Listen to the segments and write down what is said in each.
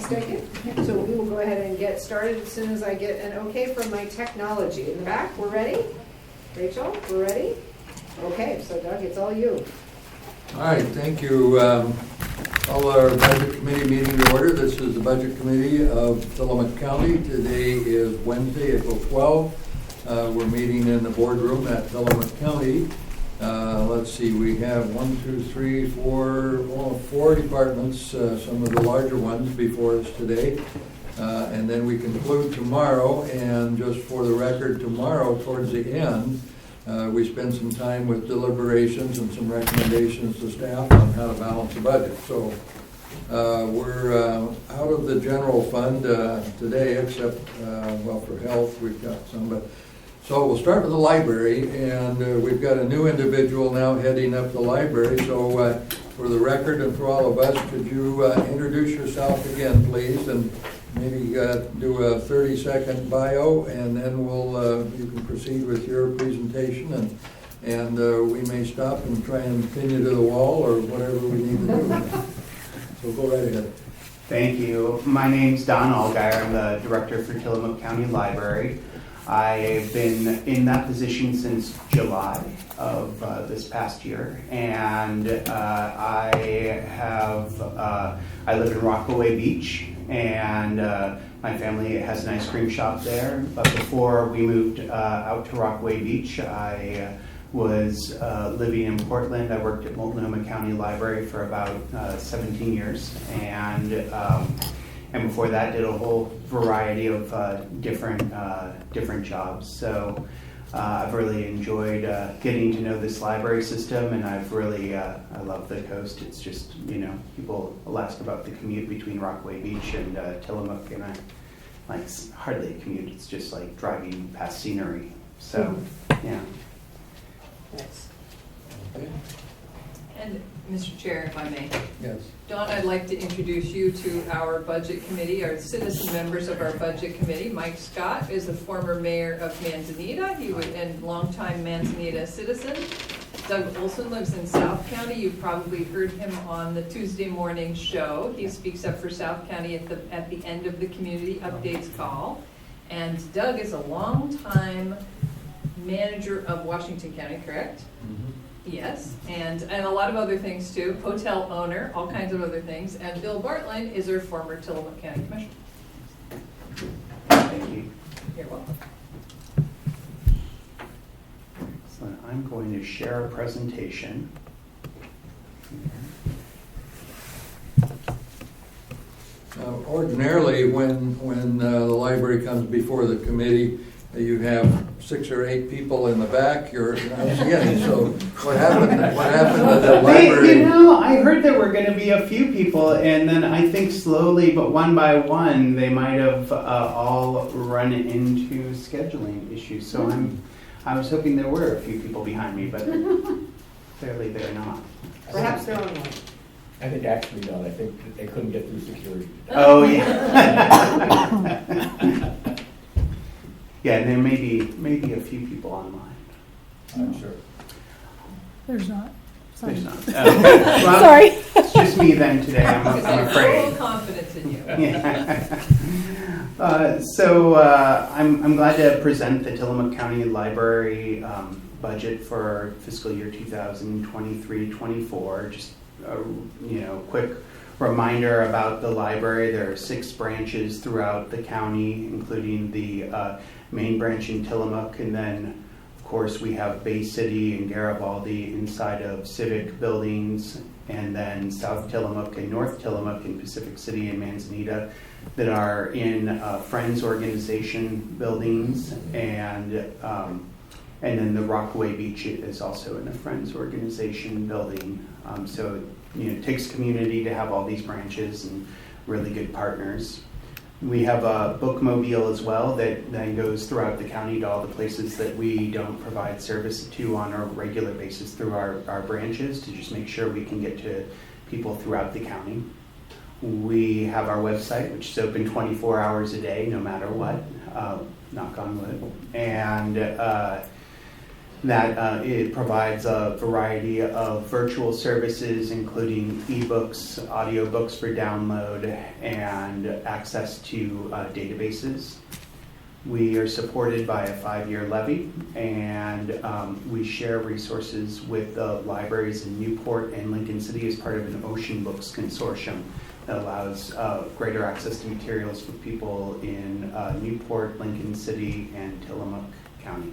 take it. So we will go ahead and get started as soon as I get an okay from my technology. In the back, we're ready? Rachel, we're ready? Okay, so Doug, it's all you. All right, thank you. Call our Budget Committee meeting to order. This is the Budget Committee of Tillamook County. Today is Wednesday, April 12th. We're meeting in the boardroom at Tillamook County. Let's see, we have 4 departments, some of the larger ones before us today. And then we conclude tomorrow, and just for the record, tomorrow towards the end, we spend some time with deliberations and some recommendations to staff on how to balance the budget. So we're out of the general fund today, except, well, for health, we've got some, but so we'll start with the library, and we've got a new individual now heading up the library. So for the record and for all of us, could you introduce yourself again, please, and maybe do a 30-second bio, and then you can proceed with your presentation, and we may stop and try and pin you to the wall or whatever we need to do. So go right ahead. Thank you. My name's Don Allgaier. I'm the director for Tillamook County Library. I've been in that position since July of this past year, and I live in Rockaway Beach, and my family has an ice cream shop there. But before we moved out to Rockaway Beach, I was living in Portland. I worked at Multnomah County Library for about 17 years, and before that did a whole variety of different jobs. So I've really enjoyed getting to know this library system, and I've really I love the coast. It's just, people will ask about the commute between Rockaway Beach and Tillamook, and I like hardly a commute. It's just like driving past scenery. So yeah. Thanks. Okay. And Mr. Chair, if I may. Yes. Dawn, I'd like to introduce you to our budget committee, our citizen members of our budget committee. Mike Scott is the former mayor of Manzanita. He was a longtime Manzanita citizen. Doug Olson lives in South County. You've probably heard him on the Tuesday morning show. He speaks up for South County at the end of the community updates call. And Doug is a longtime manager of Washington County, correct? Mm-hmm. Yes, and a lot of other things too, hotel owner, all kinds of other things. And Bill Bartlett is our former Tillamook County Commissioner. Thank you. You're welcome. So I'm going to share a presentation. Ordinarily, when the library comes before the committee, you have 6 or 8 people in the back. You're not beginning. So what happened? What happened to the library? I heard there were going to be a few people, and then I think slowly, but one by one, they might have all run into scheduling issues. So I was hoping there were a few people behind me, but clearly they're not. Perhaps they're on one. I think actually, no, I think that they couldn't get through security. Oh yeah. Yeah, and there may be a few people online. I'm sure. There's not. Sorry. There's not. Well, Sorry. It's just me then today. I'm Because I have full afraid. confidence in you. Yeah. I'm glad to present the Tillamook County Library budget for fiscal year 2023-24. Just quick reminder about the library. There are 6 branches throughout the county, including the main branch in Tillamook, and then of course we have Bay City and Garibaldi inside of civic buildings, and then South Tillamook and North Tillamook and Pacific City and Manzanita that are in Friends organization buildings, and then the Rockaway Beach is also in a Friends organization building. So it takes community to have all these branches and really good partners. We have a bookmobile as well that then goes throughout the county to all the places that we don't provide service to on a regular basis through our branches, to just make sure we can get to people throughout the county. We have our website, which is open 24 hours a day, no matter what, knock on wood. And that it provides a variety of virtual services, including ebooks, audiobooks for download, and access to databases. We are supported by a 5-year levy, and we share resources with the libraries in Newport and Lincoln City as part of an Ocean Books consortium that allows greater access to materials for people in Newport, Lincoln City, and Tillamook County.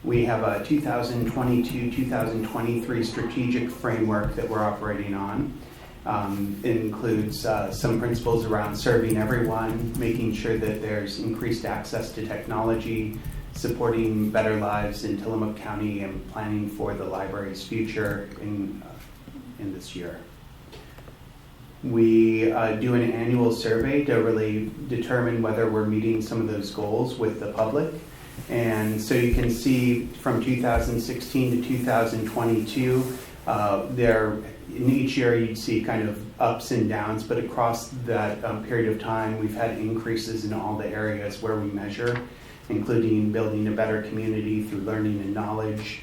We have a 2022-2023 strategic framework that we're operating on. It includes some principles around serving everyone, making sure that there's increased access to technology, supporting better lives in Tillamook County, and planning for the library's future in this year. We do an annual survey to really determine whether we're meeting some of those goals with the public. And so you can see from 2016 to 2022, in each year you'd see kind of ups and downs, but across that period of time, we've had increases in all the areas where we measure, including building a better community through learning and knowledge,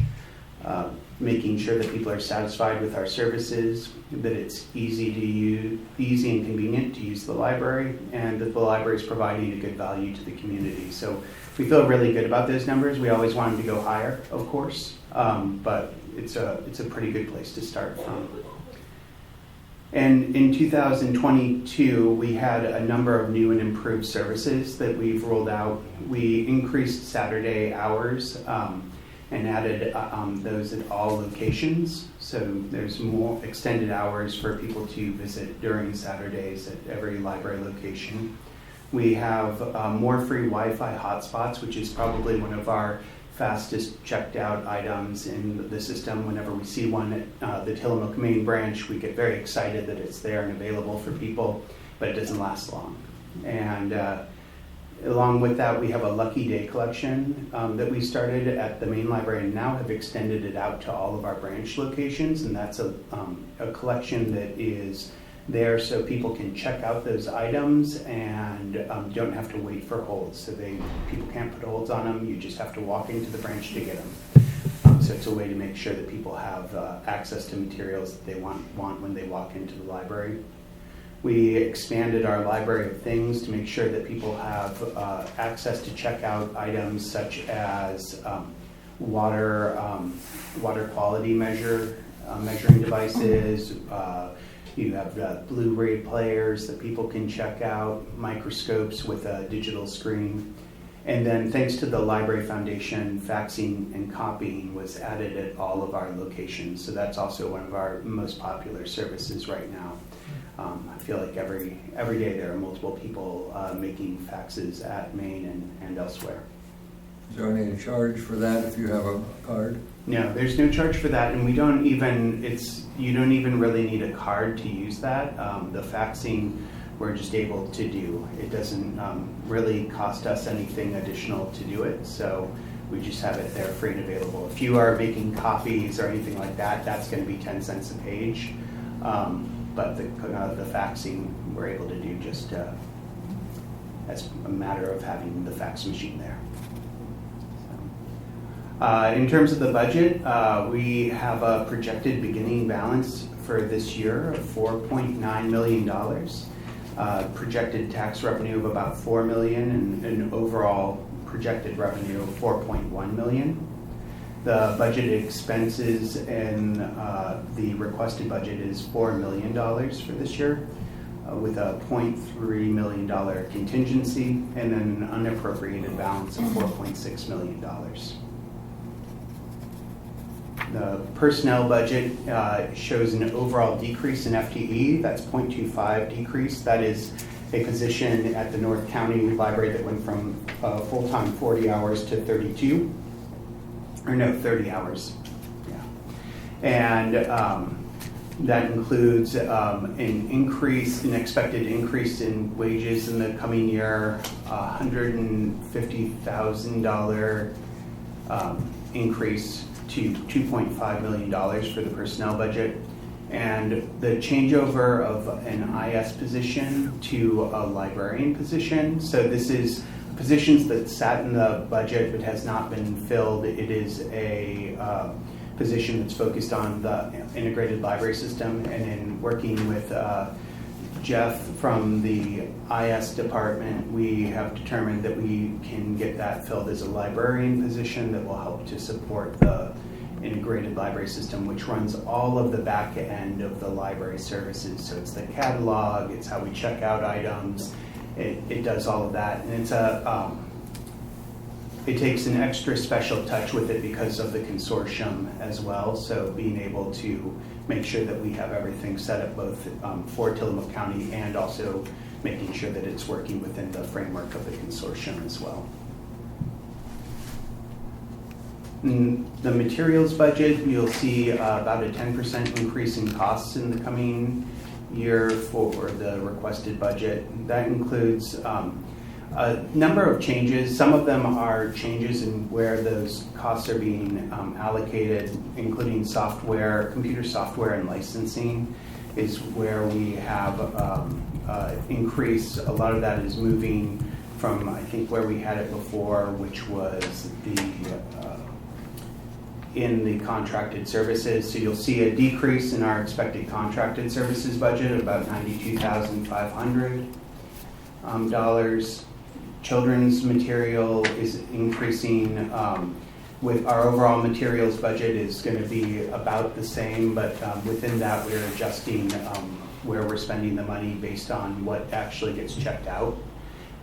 making sure that people are satisfied with our services, that it's easy and convenient to use the library, and that the library is providing a good value to the community. So we feel really good about those numbers. We always want them to go higher, of course, but it's a pretty good place to start from. And in 2022, we had a number of new and improved services that we've rolled out. We increased Saturday hours and added those at all locations. So there's more extended hours for people to visit during Saturdays at every library location. We have more free Wi-Fi hotspots, which is probably one of our fastest checked out items in the system. Whenever we see one at the Tillamook main branch, we get very excited that it's there and available for people, but it doesn't last long. And along with that, we have a Lucky Day collection that we started at the main library and now have extended it out to all of our branch locations. And that's a collection that is there so people can check out those items and don't have to wait for holds. So people can't put holds on them. You just have to walk into the branch to get them. So it's a way to make sure that people have access to materials that they want when they walk into the library. We expanded our library of things to make sure that people have access to check out items such as water quality measuring devices. You have Blu-ray players that people can check out, microscopes with a digital screen. And then thanks to the Library Foundation, faxing and copying was added at all of our locations. So that's also one of our most popular services right now. I feel like every day there are multiple people making faxes at Maine and elsewhere. Is there any charge for that if you have a card? No, there's no charge for that, and you don't even really need a card to use that. The faxing we're just able to do. It doesn't really cost us anything additional to do it, so we just have it there free and available. If you are making copies or anything like that, that's going to be 10 cents a page. But the faxing we're able to do just as a matter of having the fax machine there. In terms of the budget, we have a projected beginning balance for this year of $4.9 million, projected tax revenue of about $4 million, and an overall projected revenue of $4.1 million. The budgeted expenses and the requested budget is $4 million for this year, with a $0.3 million contingency and then an unappropriated balance of $4.6 million. The personnel budget shows an overall decrease in FTE. That's 0.25 decrease. That is a position at the North County Library that went from full-time 40 hours to 30 hours. Yeah. And that includes an expected increase in wages in the coming year, $150,000 increase to $2.5 million for the personnel budget, and the changeover of an IS position to a librarian position. So this is a positions that sat in the budget but has not been filled. It is a position that's focused on the integrated library system, and in working with Jeff from the IS department, we have determined that we can get that filled as a librarian position that will help to support the integrated library system, which runs all of the back end of the library services. So it's the catalog, it's how we check out items, it does all of that, and it's it takes an extra special touch with it because of the consortium as well. So being able to make sure that we have everything set up both for Tillamook County and also making sure that it's working within the framework of the consortium as well. In the materials budget, you'll see about a 10% increase in costs in the coming year for the requested budget. That includes a number of changes. Some of them are changes in where those costs are being allocated, including software, computer software and licensing is where we have increase. A lot of that is moving from, I think, where we had it before, which was in the contracted services. So you'll see a decrease in our expected contracted services budget of about $92,500. Children's material is increasing. With our overall materials budget is going to be about the same, but within that we're adjusting where we're spending the money based on what actually gets checked out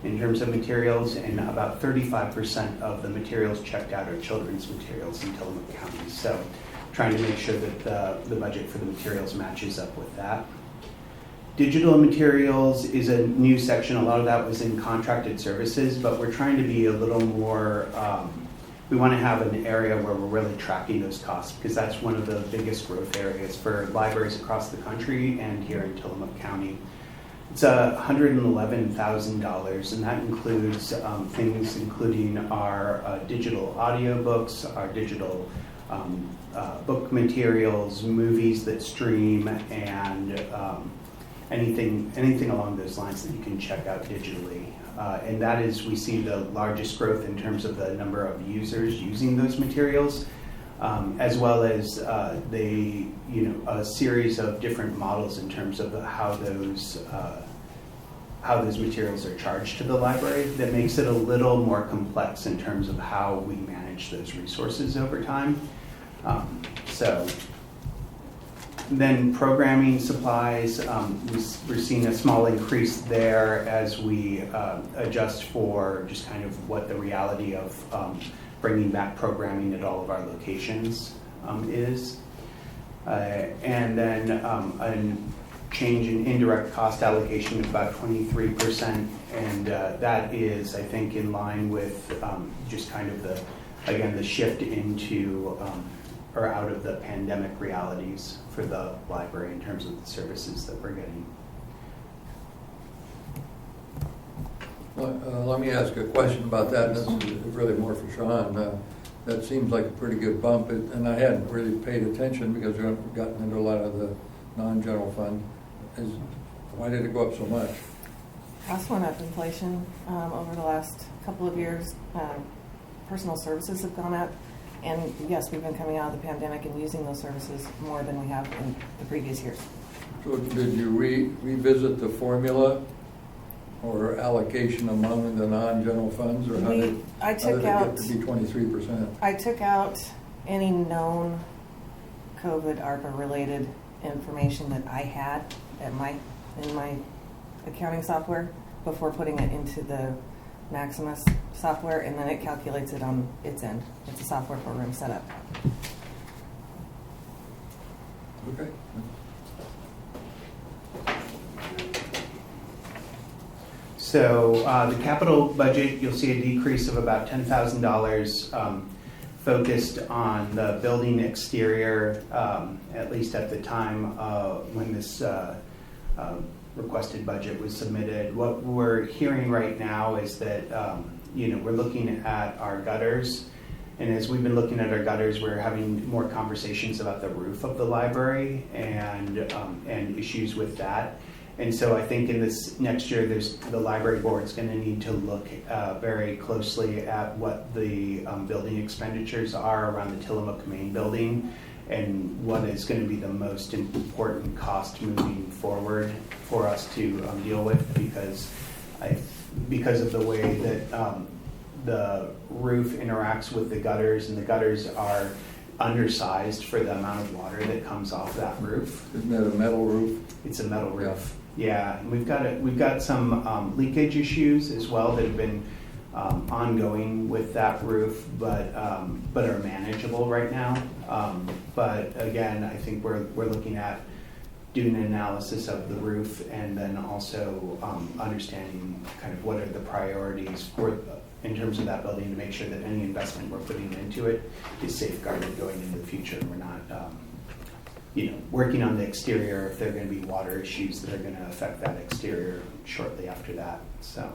in terms of materials, and about 35% of the materials checked out are children's materials in Tillamook County. So trying to make sure that the budget for the materials matches up with that. Digital materials is a new section. A lot of that was in contracted services, but we're trying to be a little more, we want to have an area where we're really tracking those costs, because that's one of the biggest growth areas for libraries across the country and here in Tillamook County. It's $111,000, and that includes things including our digital audiobooks, our digital book materials, movies that stream, and anything along those lines that you can check out digitally. And that is, we see the largest growth in terms of the number of users using those materials, as well as a series of different models in terms of how those materials are charged to the library. That makes it a little more complex in terms of how we manage those resources over time. Then programming supplies, we're seeing a small increase there as we adjust for just kind of what the reality of bringing back programming at all of our locations is. And then a change in indirect cost allocation of about 23%, and that is, I think, in line with just kind of the shift into or out of the pandemic realities for the library in terms of the services that we're getting. Let me ask a question about that. This is really more for Sean. That seems like a pretty good bump, and I hadn't really paid attention because we haven't gotten into a lot of the non-general fund. Why did it go up so much? Cost went up, inflation over the last couple of years. Personal services have gone up. And yes, we've been coming out of the pandemic and using those services more than we have in the previous years. So did you revisit the formula or allocation among the non-general funds, or how did it get to be 23%? I took out any known COVID ARPA related information that I had in my accounting software before putting it into the Maximus software, and then it calculates it on its end. It's a software program set up. Okay. So the capital budget, you'll see a decrease of about $10,000 focused on the building exterior, at least at the time when this requested budget was submitted. What we're hearing right now is that we're looking at our gutters, and as we've been looking at our gutters, we're having more conversations about the roof of the library and issues with that. And so I think in this next year, the library board's going to need to look very closely at what the building expenditures are around the Tillamook main building and what is going to be the most important cost moving forward for us to deal with, because of the way that the roof interacts with the gutters, and the gutters are undersized for the amount of water that comes off that roof. Isn't that a metal roof? It's a metal roof. Yeah, and we've got some leakage issues as well that have been ongoing with that roof, but are manageable right now. But again, I think we're looking at doing an analysis of the roof, and then also understanding kind of what are the priorities in terms of that building to make sure that any investment we're putting into it is safeguarded going into the future. We're not working on the exterior if there are going to be water issues that are going to affect that exterior shortly after that. So,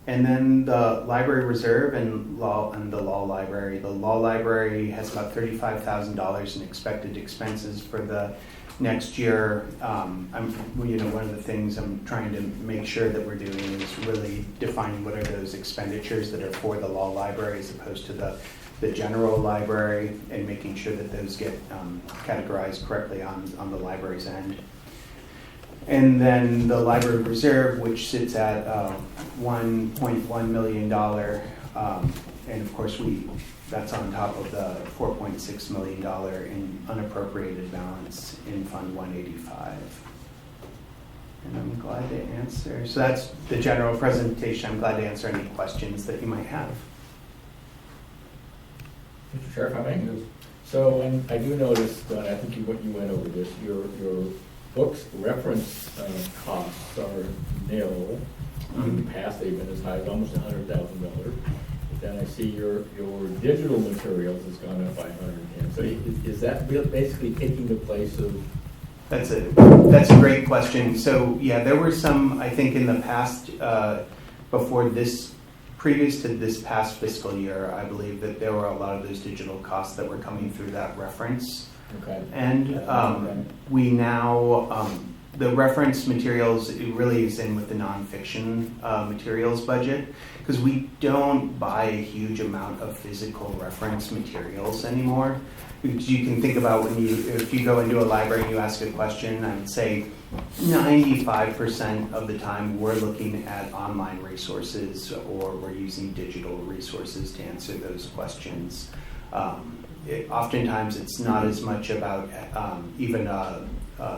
and then the library reserve and the law library. The law library has about $35,000 in expected expenses for the next year. One of the things I'm trying to make sure that we're doing is really defining what are those expenditures that are for the law library as opposed to the general library, and making sure that those get categorized correctly on the library's end. And then the library reserve, which sits at $1.1 million, and of course that's on top of the $4.6 million in unappropriated balance in Fund 185. And I'm glad to answer. So that's the general presentation. I'm glad to answer any questions that you might have. Mr. Chair, if I may? Yes. So, and I do notice that I think you went over this. Your books reference costs are nil. In the past, they've been as high as almost $100,000. But then I see your digital materials has gone up by $110,000. So is that basically taking the place of? That's a great question. So yeah, there were some, I think, in the past previous to this past fiscal year, I believe that there were a lot of those digital costs that were coming through that reference. Okay. And we now, the reference materials, it really is in with the nonfiction materials budget, because we don't buy a huge amount of physical reference materials anymore. You can think about if you go into a library and you ask a question, I would say 95% of the time we're looking at online resources, or we're using digital resources to answer those questions. Oftentimes it's not as much about even a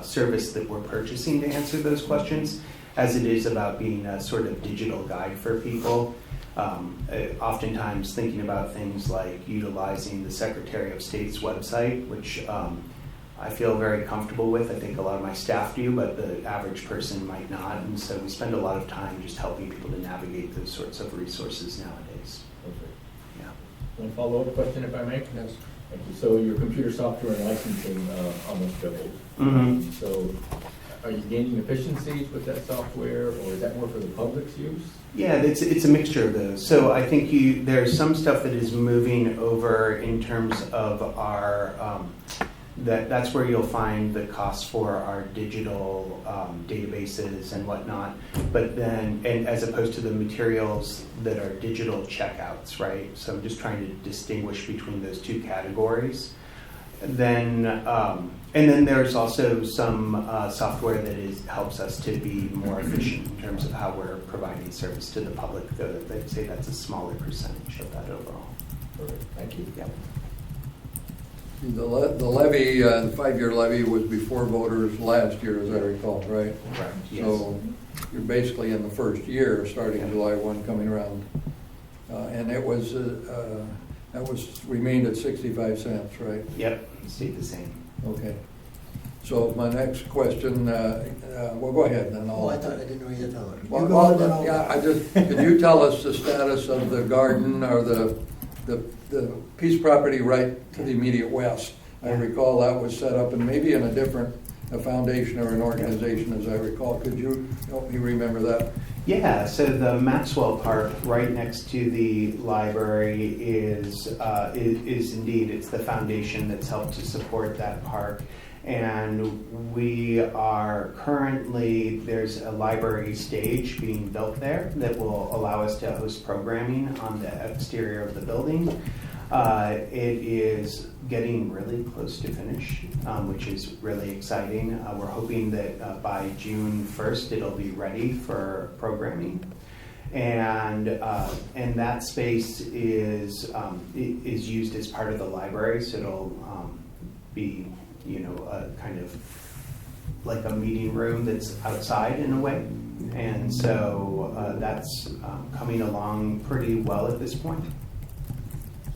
service that we're purchasing to answer those questions as it is about being a sort of digital guide for people. Oftentimes thinking about things like utilizing the Secretary of State's website, which I feel very comfortable with. I think a lot of my staff do, but the average person might not. And so we spend a lot of time just helping people to navigate those sorts of resources nowadays. Okay. Yeah. One follow-up question, if I may? Yes. Thank you. So your computer software and licensing almost doubled. Mm-hmm. So are you gaining efficiencies with that software, or is that more for the public's use? Yeah, it's a mixture of those. So I think there's some stuff that is moving over in terms of our that's where you'll find the costs for our digital databases and whatnot. But then, and as opposed to the materials that are digital checkouts, right? So I'm just trying to distinguish between those two categories. Then, and then there's also some software that helps us to be more efficient in terms of how we're providing service to the public. Though I'd say that's a smaller percentage of that overall. Perfect. Thank you. Yep. The levy, the 5-year levy was before voters last year, as I recall, right? Correct. Yes. So you're basically in the first year, starting July 1 coming around. And it was, remained at 65 cents, right? Yep, it stayed the same. Okay. So my next question, well, go ahead, then I'll. Oh, I thought I didn't know you tell her. Well, yeah, could you tell us the status of the garden or the piece property right to the immediate west? I recall that was set up and maybe in a foundation or an organization, as I recall. Could you help me remember that? Yeah, so the Maxwell Park right next to the library is indeed, it's the foundation that's helped to support that park. And we are currently, there's a library stage being built there that will allow us to host programming on the exterior of the building. It is getting really close to finish, which is really exciting. We're hoping that by June 1st it'll be ready for programming. And that space is used as part of the library, so it'll be, you know, a kind of like a meeting room that's outside in a way. And so that's coming along pretty well at this point.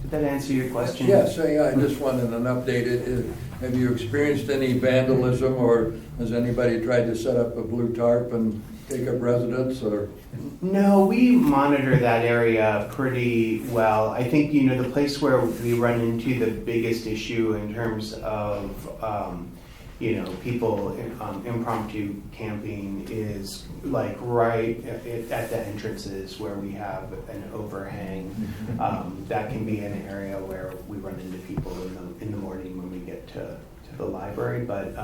Did that answer your question? Yes, I just wanted an update. Have you experienced any vandalism, or has anybody tried to set up a blue tarp and take up residence, or? No, we monitor that area pretty well. I think, you know, the place where we run into the biggest issue in terms of, you know, people impromptu camping is like right at the entrances where we have an overhang. That can be an area where we run into people in the morning when we get to the library. But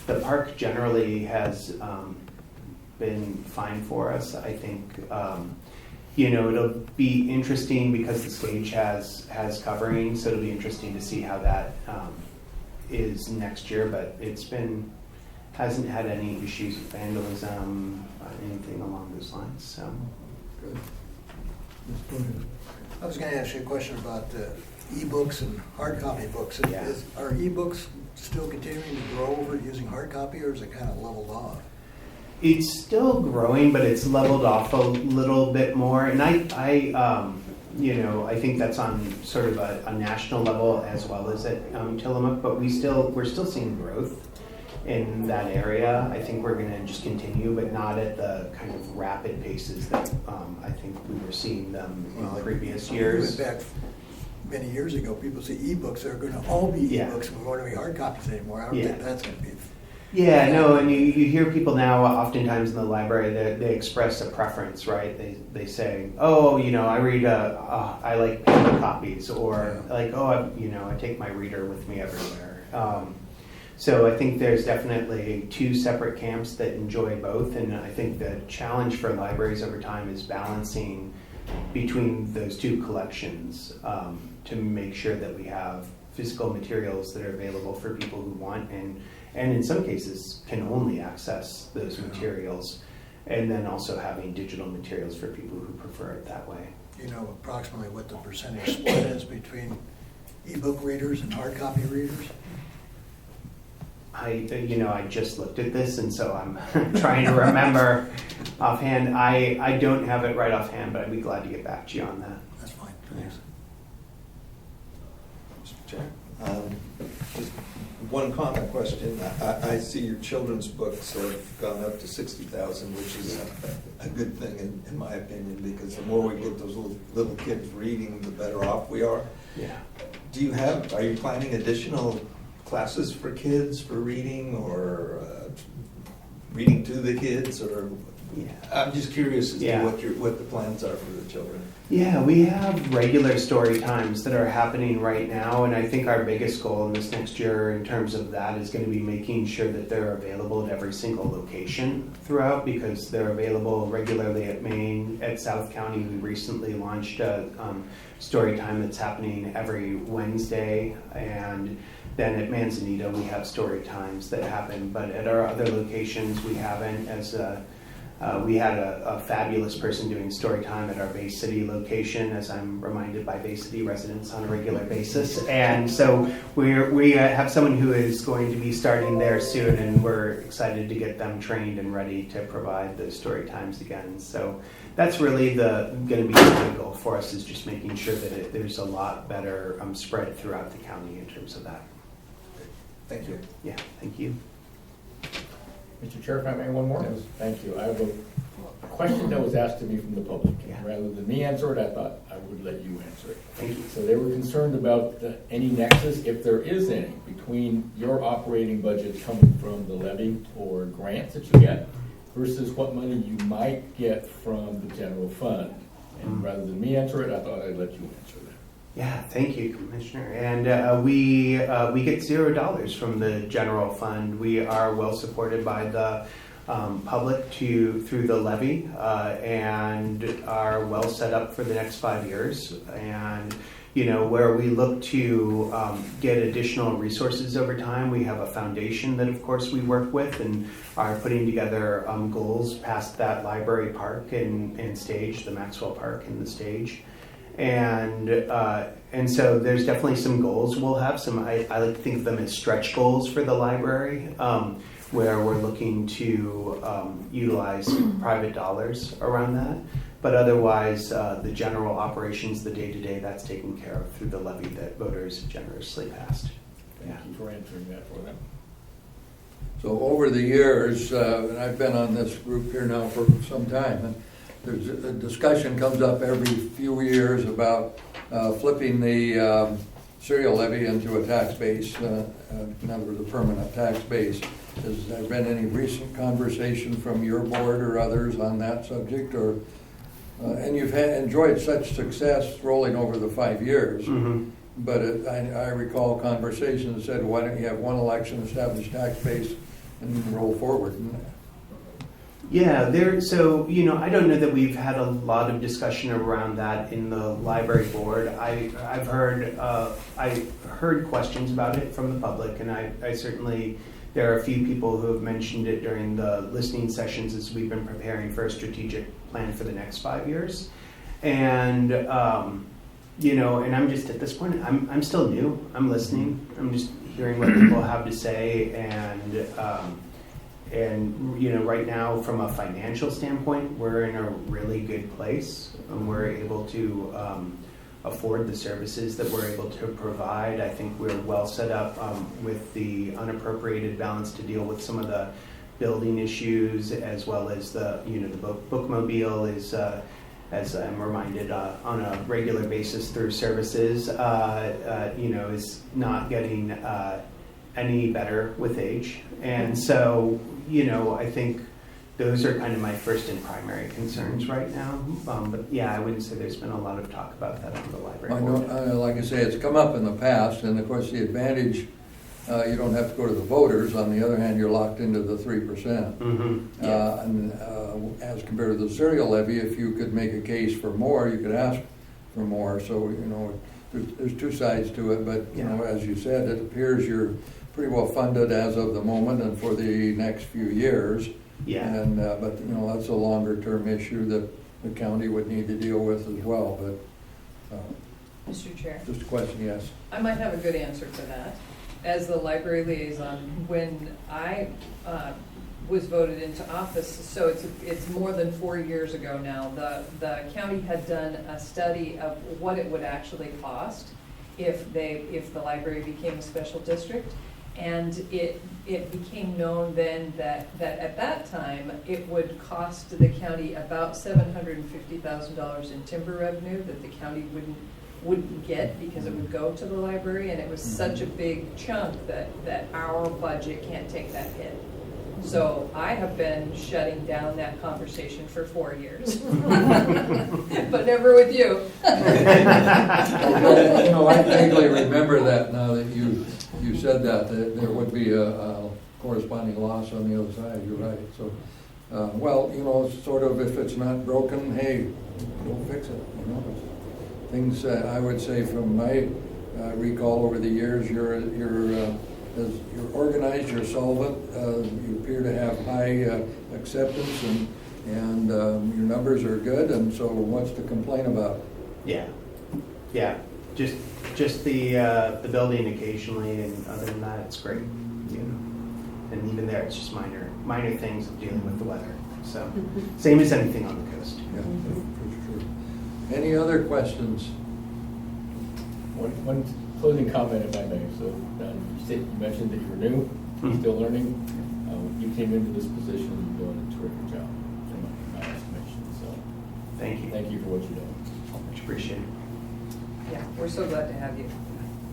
the park generally has been fine for us. I think, you know, it'll be interesting because the stage has covering, so it'll be interesting to see how that is next year, but hasn't had any issues with vandalism, anything along those lines, so. Good. Yes, go ahead. I was going to ask you a question about e-books and hard copy books. Yeah. Are e-books still continuing to grow over using hard copy, or is it kind of leveled off? It's still growing, but it's leveled off a little bit more. And I you know, I think that's on sort of a national level as well as at Tillamook, but we're still seeing growth in that area. I think we're going to just continue, but not at the kind of rapid paces that I think we were seeing them in previous years. We went back many years ago, people say e-books are going to all be Yeah. e-books, and we won't be hard copies anymore. I don't Yeah. think that's going to be. Yeah, no, and you hear people now oftentimes in the library that they express a preference, right? They say, oh, you know, I read I like paper copies, or like, oh, I take my reader with me everywhere. So I think there's definitely two separate camps that enjoy both, and I think the challenge for libraries over time is balancing between those two collections to make sure that we have physical materials that are available for people who want and in some cases can only access those materials, and then also having digital materials for people who prefer it that way. You know approximately what the percentage split is between e-book readers and hard copy readers? I just looked at this, and so I'm trying to remember offhand. I don't have it right offhand, but I'd be glad to get back to you on that. That's fine, thanks. Mr. Chair, just one comment question. I see your children's books have gone up to 60,000, which is a good thing in my opinion, because the more we get those little kids reading, the better off we are. Yeah. Are you planning additional classes for kids for reading, or reading to the kids, or? Yeah. I'm just curious as Yeah. to what the plans are for the children. Yeah, we have regular story times that are happening right now, and I think our biggest goal in this next year in terms of that is going to be making sure that they're available at every single location throughout, because they're available regularly at Maine. At South County, we recently launched a story time that's happening every Wednesday, and then at Manzanita we have story times that happen, but at our other locations we haven't. We had a fabulous person doing story time at our Bay City location, as I'm reminded by Bay City residents on a regular basis. And so we have someone who is going to be starting there soon, and we're excited to get them trained and ready to provide those story times again. So that's really going to be the big goal for us, is just making sure that there's a lot better spread throughout the county in terms of that. Thank you. Yeah, thank you. Mr. Chair, if I may, one more? Yes. Thank you. I have a question that was asked to me from the public. Yeah. Rather than me answer it, I thought I would let you answer it. Thank you. So they were concerned about any nexus, if there is any, between your operating budget coming from the levy or grants that you get versus what money you might get from the general fund. And rather than me answer it, I thought I'd let you answer that. Yeah, thank you, Commissioner. And we get $0 from the general fund. We are well supported by the public through the levy and are well set up for the next 5 years. And where we look to get additional resources over time, we have a foundation that, of course, we work with and are putting together goals past that library park and stage, the Maxwell Park and the stage. And so there's definitely some goals we'll have. I like to think of them as stretch goals for the library, where we're looking to utilize private dollars around that. But otherwise, the general operations, the day-to-day, that's taken care of through the levy that voters generously passed. Thank you for answering that for them. So over the years, and I've been on this group here now for some time, and there's a discussion comes up every few years about flipping the serial levy into a tax base, in other words, a permanent tax base. Has there been any recent conversation from your board or others on that subject, or? And you've enjoyed such success rolling over the 5 years, but I recall conversations that said, why don't you have one election, establish tax base, and roll forward? Yeah, I don't know that we've had a lot of discussion around that in the library board. I've heard questions about it from the public, and I certainly, there are a few people who have mentioned it during the listening sessions as we've been preparing for a strategic plan for the next 5 years. And, and I'm just at this point, I'm still new. I'm listening. I'm just hearing what people have to say. And right now, from a financial standpoint, we're in a really good place. And we're able to afford the services that we're able to provide. I think we're well set up with the unappropriated balance to deal with some of the building issues, as well as the bookmobile is, as I'm reminded on a regular basis through services, is not getting any better with age. And so, I think those are kind of my first and primary concerns right now. But yeah, I wouldn't say there's been a lot of talk about that on the library board. Like I say, it's come up in the past, and of course the advantage, you don't have to go to the voters. On the other hand, you're locked into the 3%. Yeah. As compared to the serial levy, if you could make a case for more, you could ask for more. So, there's two sides to it, but, as you said, it appears you're pretty well funded as of the moment and for the next few years. Yeah. And but that's a longer term issue that the county would need to deal with as well. But Mr. Chair, just a question, yes. I might have a good answer to that. As the library liaison, when I was voted into office, so it's more than 4 years ago now, the county had done a study of what it would actually cost if the library became a special district. And it became known then that at that time, it would cost the county about $750,000 in timber revenue that the county wouldn't get because it would go to the library, and it was such a big chunk that our budget can't take that hit. So I have been shutting down that conversation for 4 years, but never with you. I vaguely remember that now that you said that there would be a corresponding loss on the other side. You're right. So, sort of, if it's not broken, hey, don't fix it. Things I would say from my recall over the years, you're organized, you're solvent, you appear to have high acceptance, and your numbers are good. And so, what's to complain about? Yeah. Just the building occasionally, and other than that, it's great. And even there, it's just minor things of dealing with the weather. So, same as anything on the coast. Yeah, for sure. Any other questions? One closing comment, if I may. So, you mentioned that you're new, still learning. You came into this position doing a terrific job, in my estimation. So, Thank you. Thank you for what you're doing. Much appreciated. Yeah, we're so glad to have you.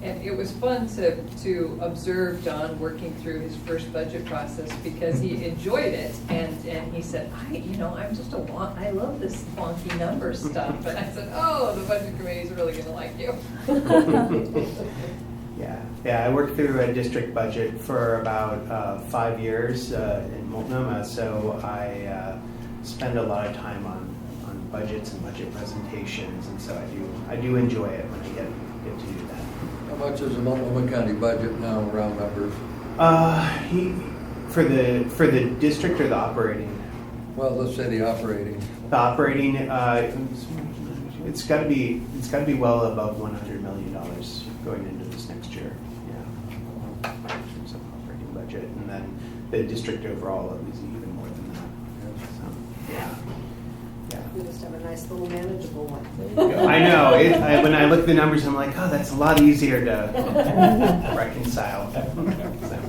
And it was fun to observe Don working through his first budget process because he enjoyed it. And he said, I love this wonky number stuff. And I said, oh, the budget committee's really going to like you. Yeah, I worked through a district budget for about 5 years in Multnomah, so I spend a lot of time on budgets and budget presentations, and so I do enjoy it when I get to do that. How much is the Multnomah County budget now, round numbers? For the district or the operating? Well, let's say the operating. The operating, it's got to be well above $100 million going into this next year. Yeah, in terms of operating budget, and then the district overall is even more than that. So, yeah. We just have a nice little manageable one. I know. When I look at the numbers, I'm like, oh, that's a lot easier to reconcile. So.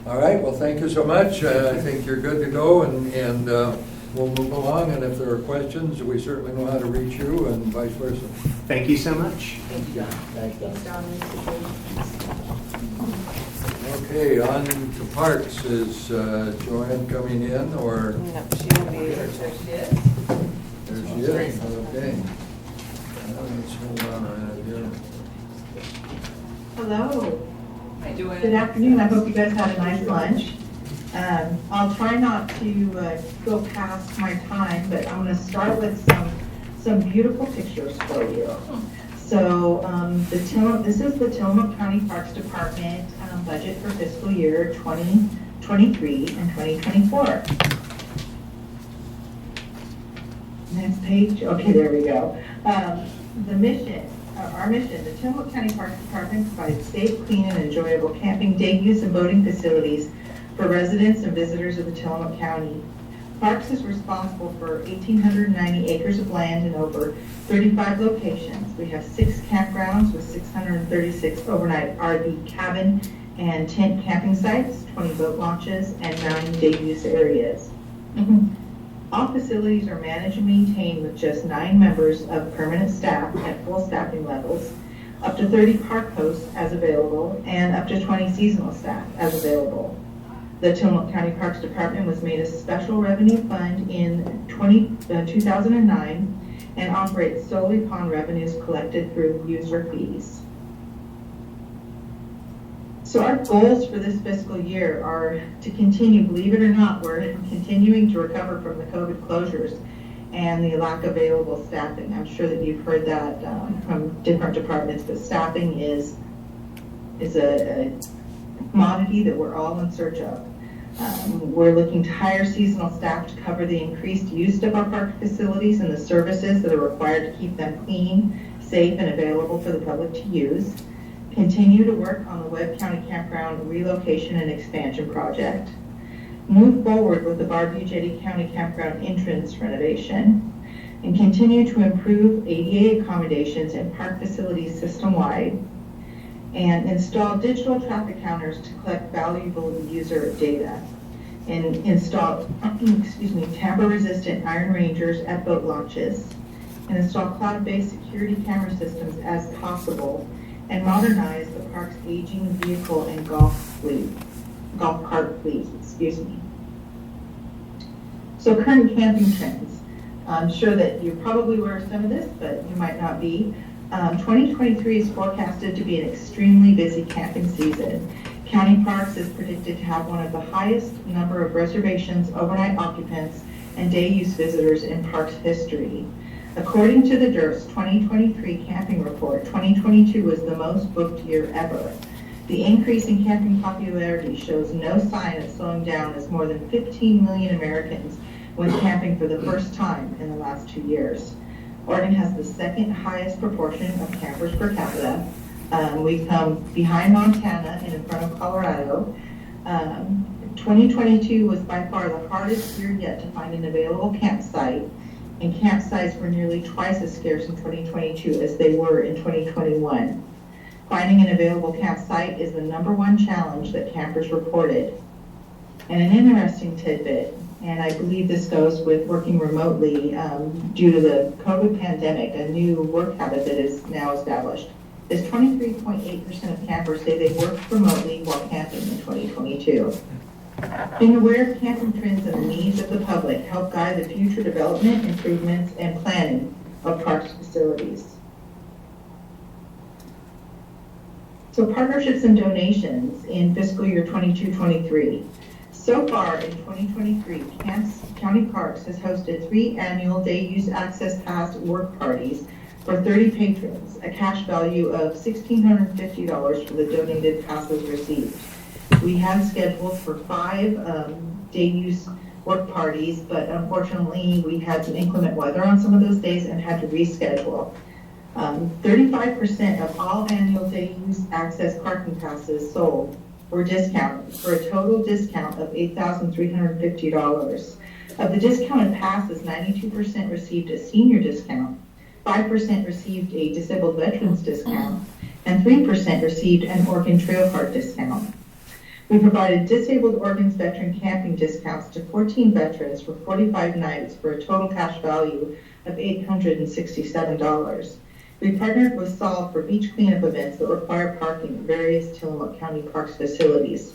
All right, well, thank you so much. I think you're good to go, and we'll move along. And if there are questions, we certainly know how to reach you, and vice versa. Thank you so much. Thank you, Don. Thanks, Don. Thanks, Don. Okay, on to parks. Is Joanne coming in, or? No, she will be. There she is. There she is, okay. Let's hold on a minute here. Hello. Hi, Joanne. Good afternoon. I hope you guys had a nice lunch. I'll try not to go past my time, but I'm going to start with some beautiful pictures for you. So this is the Tillamook County Parks Department budget for fiscal year 2023 and 2024. Next page. Okay, there we go. The mission, our mission, the Tillamook County Parks Department provides safe, clean, and enjoyable camping, day use, and boating facilities for residents and visitors of the Tillamook County. Parks is responsible for 1,890 acres of land in over 35 locations. We have 6 campgrounds with 636 overnight RV cabin and tent camping sites, 20 boat launches, and 9 day use areas. All facilities are managed and maintained with just 9 members of permanent staff at full staffing levels, up to 30 park hosts as available, and up to 20 seasonal staff as available. The Tillamook County Parks Department was made a special revenue fund in 2009 and operates solely upon revenues collected through user fees. So our goals for this fiscal year are to continue, believe it or not, we're continuing to recover from the COVID closures and the lack of available staffing. I'm sure that you've heard that from different departments, but staffing is a commodity that we're all in search of. We're looking to hire seasonal staff to cover the increased use of our park facilities and the services that are required to keep them clean, safe, and available for the public to use. Continue to work on the Webb County Campground relocation and expansion project. Move forward with the Barview Jetty County Campground entrance renovation. And continue to improve ADA accommodations and park facilities system-wide. And install digital traffic counters to collect valuable user data. And install, tamper-resistant Iron Rangers at boat launches. And install cloud-based security camera systems as possible. And modernize the park's aging vehicle and golf cart fleet. So current camping trends. I'm sure that you're probably aware of some of this, but you might not be. 2023 is forecasted to be an extremely busy camping season. County Parks is predicted to have one of the highest number of reservations, overnight occupants, and day use visitors in parks history. According to the DERF's 2023 camping report, 2022 was the most booked year ever. The increase in camping popularity shows no sign of slowing down as more than 15 million Americans went camping for the first time in the last 2 years. Oregon has the second highest proportion of campers per capita. We come behind Montana and in front of Colorado. 2022 was by far the hardest year yet to find an available campsite, and campsites were nearly twice as scarce in 2022 as they were in 2021. Finding an available campsite is the #1 challenge that campers reported. And an interesting tidbit, and I believe this goes with working remotely due to the COVID pandemic, a new work habit that is now established. as 23.8% of campers say they worked remotely while camping in 2022. Being aware of camping trends and the needs of the public help guide the future development, improvements, and planning of parks facilities. So partnerships and donations in fiscal year 22-23. So far in 2023, County Parks has hosted 3 annual day use access pass work parties for 30 patrons, a cash value of $1,650 for the donated passes received. We had scheduled for 5 day use work parties, but unfortunately we had some inclement weather on some of those days and had to reschedule. 35% of all annual day use access parking passes sold were discounted for a total discount of $8,350. Of the discounted passes, 92% received a senior discount, 5% received a disabled veterans discount, and 3% received an Oregon Trail Card discount. We provided disabled Oregon's veteran camping discounts to 14 veterans for 45 nights for a total cash value of $867. We partnered with Solve for beach cleanup events that require parking at various Tillamook County Parks facilities.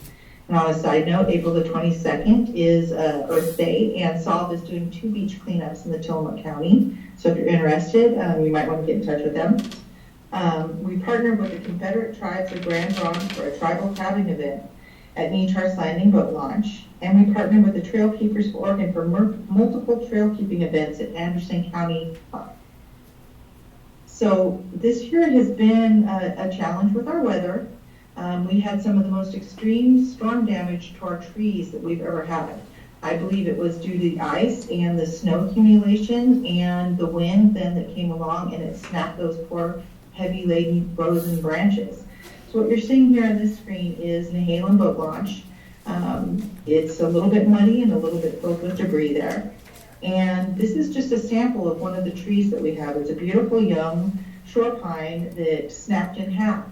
And on a side note, April the 22nd is Earth Day, and Solve is doing 2 beach cleanups in the Tillamook County. So if you're interested, you might want to get in touch with them. We partnered with the Confederate Tribes of Grand Ronde for a tribal cabin event at Neachar's Landing Boat Launch. And we partnered with the Trail Keepers of Oregon for multiple trail keeping events at Anderson County Park. So this year has been a challenge with our weather. We had some of the most extreme storm damage to our trees that we've ever had. I believe it was due to the ice and the snow accumulation and the wind then that came along, and it snapped those poor heavy laden frozen branches. So what you're seeing here on this screen is Nehalem Boat Launch. It's a little bit muddy and a little bit filled with debris there. And this is just a sample of one of the trees that we have. It's a beautiful young shore pine that snapped in half.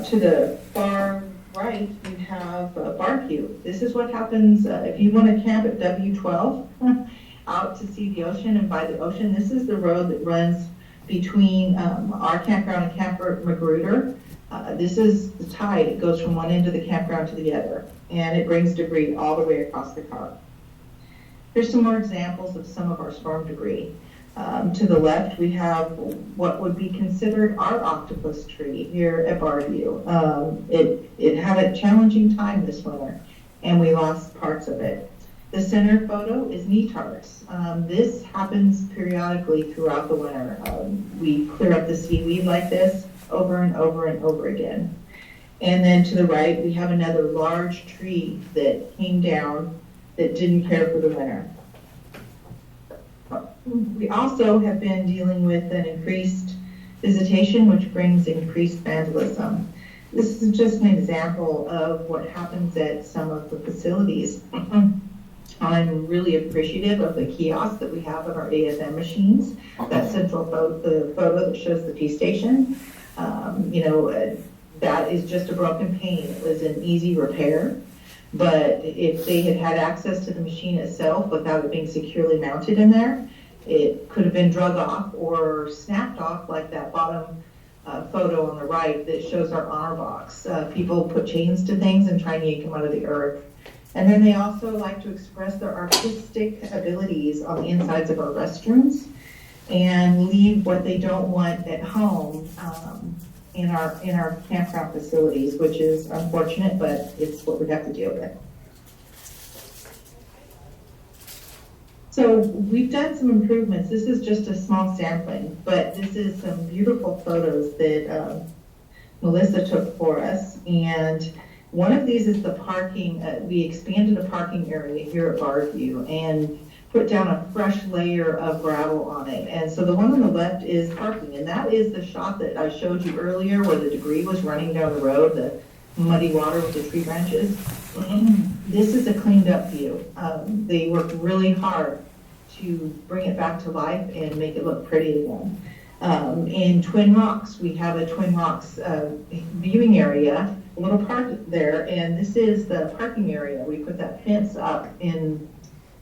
To the far right, you have Barcue. This is what happens if you want to camp at W12 out to see the ocean and by the ocean. This is the road that runs between our campground and Camp Magruder. This is the tide. It goes from one end of the campground to the other, and it brings debris all the way across the car. Here's some more examples of some of our storm debris. To the left, we have what would be considered our octopus tree here at Barview. It had a challenging time this winter, and we lost parts of it. The center photo is Neachar's. This happens periodically throughout the winter. We clear up the seaweed like this over and over and over again. And then to the right, we have another large tree that came down that didn't care for the winter. We also have been dealing with an increased visitation, which brings increased vandalism. This is just an example of what happens at some of the facilities. I'm really appreciative of the kiosks that we have on our ASM machines. That central photo that shows the P station, that is just a broken pane. It was an easy repair. But if they had had access to the machine itself without it being securely mounted in there, it could have been drug off or snapped off like that bottom photo on the right that shows our honor box. People put chains to things and try and yank them out of the earth. And then they also like to express their artistic abilities on the insides of our restrooms and leave what they don't want at home in our campground facilities, which is unfortunate, but it's what we have to deal with. So we've done some improvements. This is just a small sampling, but this is some beautiful photos that Melissa took for us. And one of these is the parking. We expanded a parking area here at Barview and put down a fresh layer of gravel on it. And so the one on the left is parking, and that is the shot that I showed you earlier where the debris was running down the road, the muddy water with the tree branches. This is a cleaned up view. They worked really hard to bring it back to life and make it look pretty again. In Twin Rocks, we have a Twin Rocks viewing area, a little park there, and this is the parking area. We put that fence up in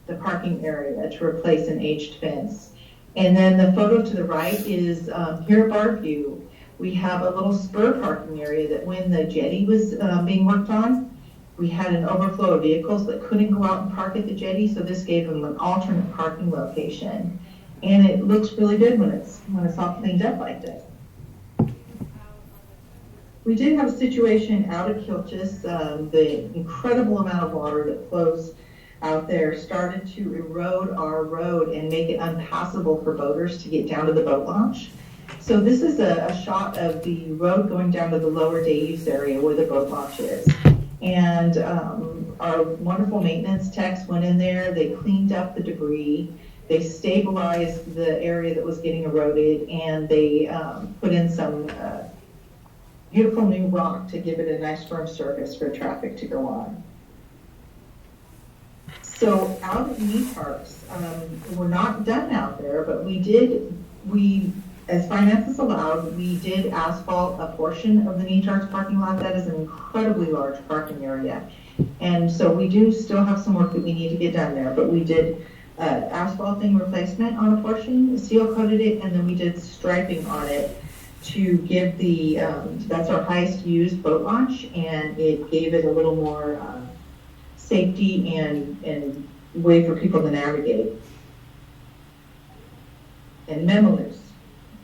the parking area to replace an aged fence. And then the photo to the right is here at Barview. We have a little spur parking area that when the jetty was being worked on, we had an overflow of vehicles that couldn't go out and park at the jetty, so this gave them an alternate parking location. And it looks really good when it's all cleaned up like this. We did have a situation out at Kilchis. The incredible amount of water that flows out there started to erode our road and make it unpassable for boaters to get down to the boat launch. So this is a shot of the road going down to the lower day use area where the boat launch is. And our wonderful maintenance techs went in there, they cleaned up the debris, they stabilized the area that was getting eroded, and they put in some beautiful new rock to give it a nice firm surface for traffic to go on. So out at Knee Parks, we're not done out there, but as finances allowed, we did asphalt a portion of the Knee Parks parking lot. That is an incredibly large parking area. And so we do still have some work that we need to get done there, but we did asphalting replacement on a portion, seal coated it, and then we did striping on it to give that's our highest used boat launch, and it gave it a little more safety and way for people to navigate. And Memaloose.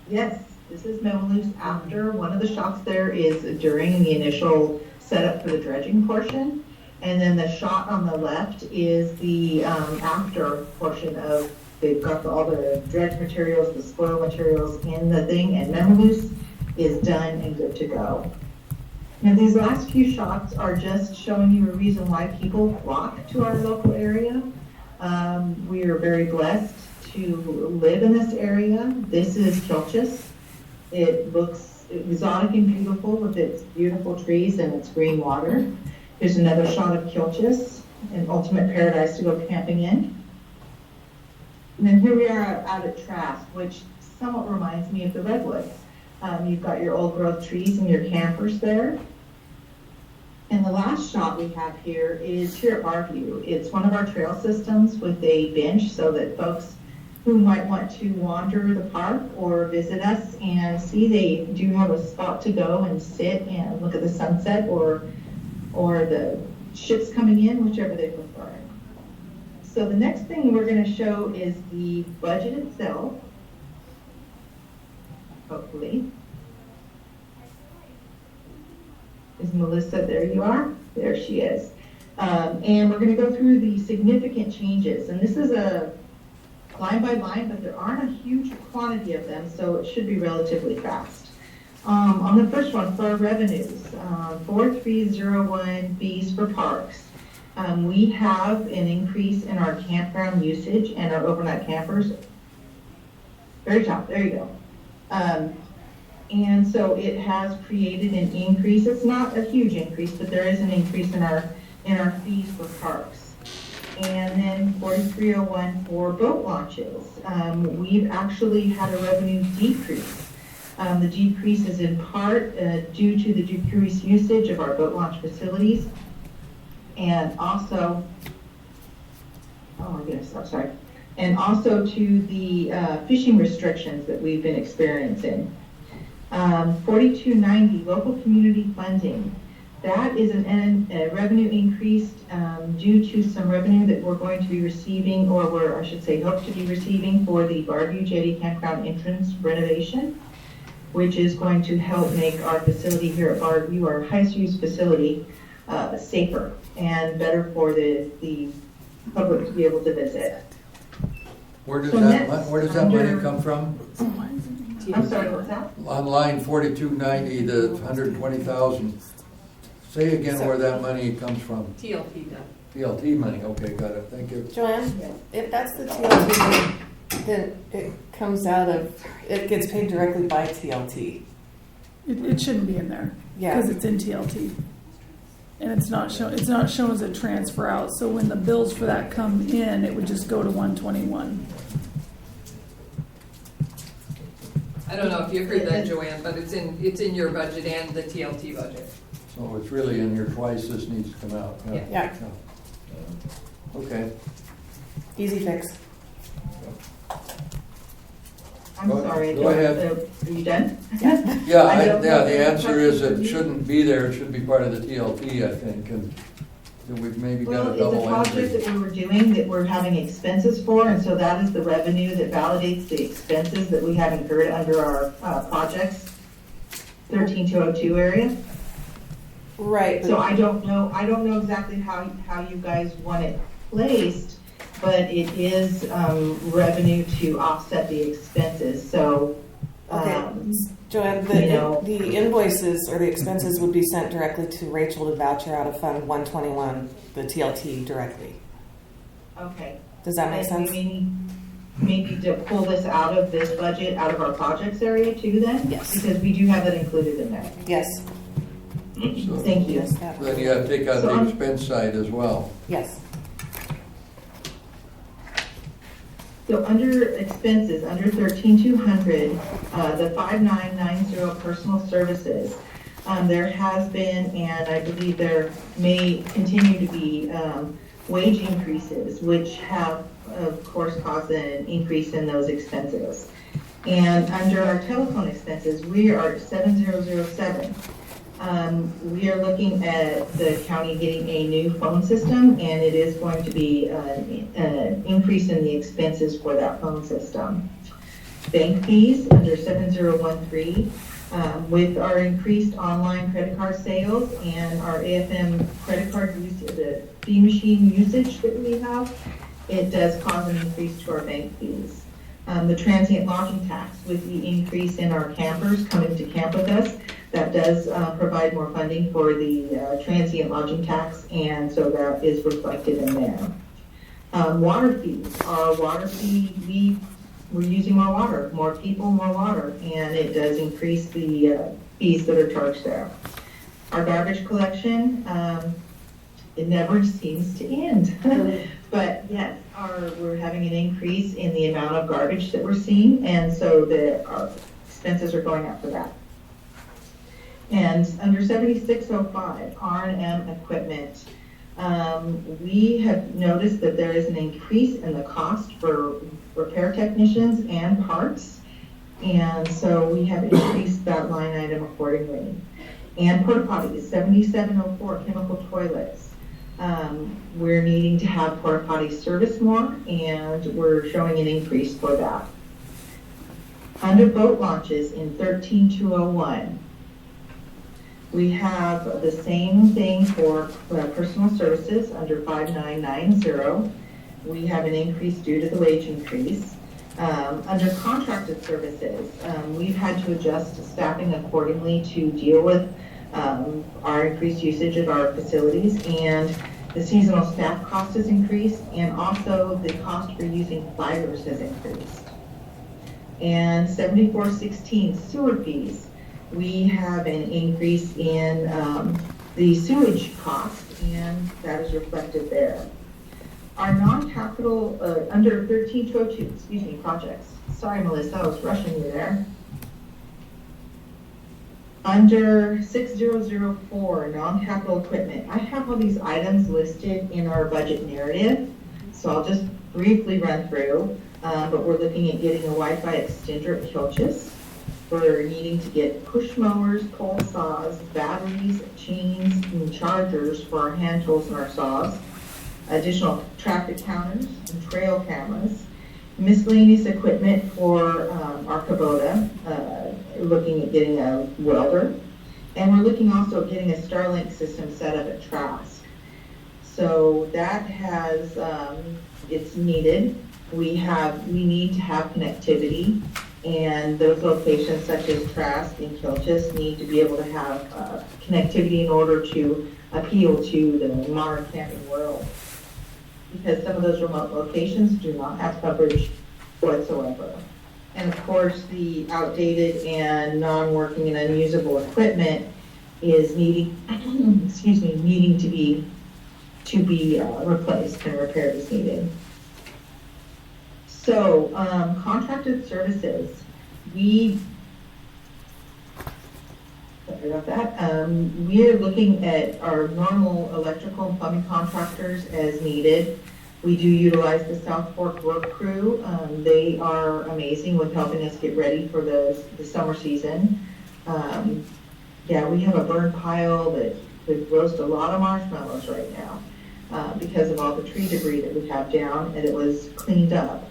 Yes, this is Memaloose after. One of the shots there is during the initial setup for the dredging portion. And then the shot on the left is the after portion of, they've got all the dredge materials, the spoil materials in the thing, and Memaloose is done and good to go. Now these last few shots are just showing you a reason why people flock to our local area. We are very blessed to live in this area. This is Kilchis. It looks exotic and beautiful with its beautiful trees and its green water. Here's another shot of Kilchis, an ultimate paradise to go camping in. And then here we are out at Trask, which somewhat reminds me of the Redwoods. You've got your old growth trees and your campers there. And the last shot we have here is here at Barview. It's one of our trail systems with a bench so that folks who might want to wander the park or visit us and see, they do have a spot to go and sit and look at the sunset or the ships coming in, whichever they prefer. So the next thing we're going to show is the budget itself, hopefully. Is Melissa, there you are? There she is. And we're going to go through the significant changes. And this is a line by line, but there aren't a huge quantity of them, so it should be relatively fast. On the first one, for our revenues, 4301 fees for parks. We have an increase in our campground usage and our overnight campers. Very top, there you go. And so it has created an increase. It's not a huge increase, but there is an increase in our fees for parks. And then 4301 for boat launches. We've actually had a revenue decrease. The decrease is in part due to the decreased usage of our boat launch facilities, and also, oh my goodness, I'm sorry, and also to the fishing restrictions that we've been experiencing. 4290 local community funding. That is a revenue increase due to some revenue that we're going to be receiving, or I should say hope to be receiving, for the Barview Jetty Campground entrance renovation, which is going to help make our facility here at Barview, our highest used facility, safer and better for the public to be able to visit. Where does So that next, money under- come from? I'm sorry, what's that? On line 4290, the 120,000. Say again where that money comes from. TLT done. TLT money, okay, got it, thank you. Joanne, if that's the TLT, then it comes out of, it gets paid directly by TLT. It shouldn't be in there. Yeah. Because it's in TLT. And it's not shown as a transfer out, so when the bills for that come in, it would just go to 121. I don't know if you heard that, Joanne, but it's in your budget and the TLT budget. So it's really in here twice, this needs to come out. Yeah. Okay. Easy fix. I'm sorry. I Go don't- ahead. Are you done? Yeah, I don't know the if answer is it it's- shouldn't be there, it should be part of the TLT, I think, and that we've maybe got Well, a it's a double project entry. that we were doing that we're having expenses for, and so that is the revenue that validates the expenses that we have incurred under our projects, 13202 area. Right, So but I don't know exactly how you guys want it placed, but it is revenue to offset the expenses, so. okay, Joanne, you know- the invoices or the expenses would be sent directly to Rachel to voucher out of Fund 121, the TLT directly. Okay. Does that make And sense? maybe to pull this out of this budget, out of our projects area too then? Yes. Because we do have that included in there. Yes. Thank you. Yes, that- Then you have to take out So the I'm- expense side as well. Yes. So under expenses, under 13,200, the 5990 personal services, there has been, and I believe there may continue to be, wage increases, which have, of course, caused an increase in those expenses. And under our telephone expenses, we are at 7007. We are looking at the county getting a new phone system, and it is going to be an increase in the expenses for that phone system. Bank fees under 7013, with our increased online credit card sales and our AFM credit card use, the fee machine usage that we have, it does cause an increase to our bank fees. The transient lodging tax, with the increase in our campers coming to camp with us, that does provide more funding for the transient lodging tax, and so that is reflected in there. Water fees, our water fee, we're using more water, more people, more water, and it does increase the fees that are charged there. Our garbage collection, it never seems to end. But yes, we're having an increase in the amount of garbage that we're seeing, and so our expenses are going up for that. And under 7605, R&M equipment, we have noticed that there is an increase in the cost for repair technicians and parts, and so we have increased that line item accordingly. And porta potties, 7704, chemical toilets. We're needing to have porta potty service more, and we're showing an increase for that. Under boat launches in 13201, we have the same thing for personal services under 5990. We have an increase due to the wage increase. Under contracted services, we've had to adjust staffing accordingly to deal with our increased usage of our facilities, and the seasonal staff cost has increased, and also the cost for using flaggers has increased. And 7416 sewer fees, we have an increase in the sewage cost, and that is reflected there. Our non-capital, under 13202, projects. Sorry, Melissa, I was rushing you there. Under 6004, non-capital equipment, I have all these items listed in our budget narrative, so I'll just briefly run through. But we're looking at getting a Wi-Fi extender at Kilchis. We're needing to get push mowers, pole saws, batteries, chains, and chargers for our hand tools and our saws. Additional traffic counters and trail cameras. Miscellaneous equipment for our Kubota, looking at getting a welder. And we're looking also at getting a Starlink system set up at Trask. So that has, it's needed. We need to have connectivity, and those locations such as Trask and Kilchis need to be able to have connectivity in order to appeal to the modern camping world. Because some of those remote locations do not have coverage whatsoever. And of course, the outdated and non-working and unusable equipment is needing, needing to be replaced and repaired as needed. So, contracted services, sorry about that. We are looking at our normal electrical and plumbing contractors as needed. We do utilize the South Fork Work Crew. They are amazing with helping us get ready for the summer season. Yeah, we have a burn pile that could roast a lot of marshmallows right now because of all the tree debris that we have down, and it was cleaned up.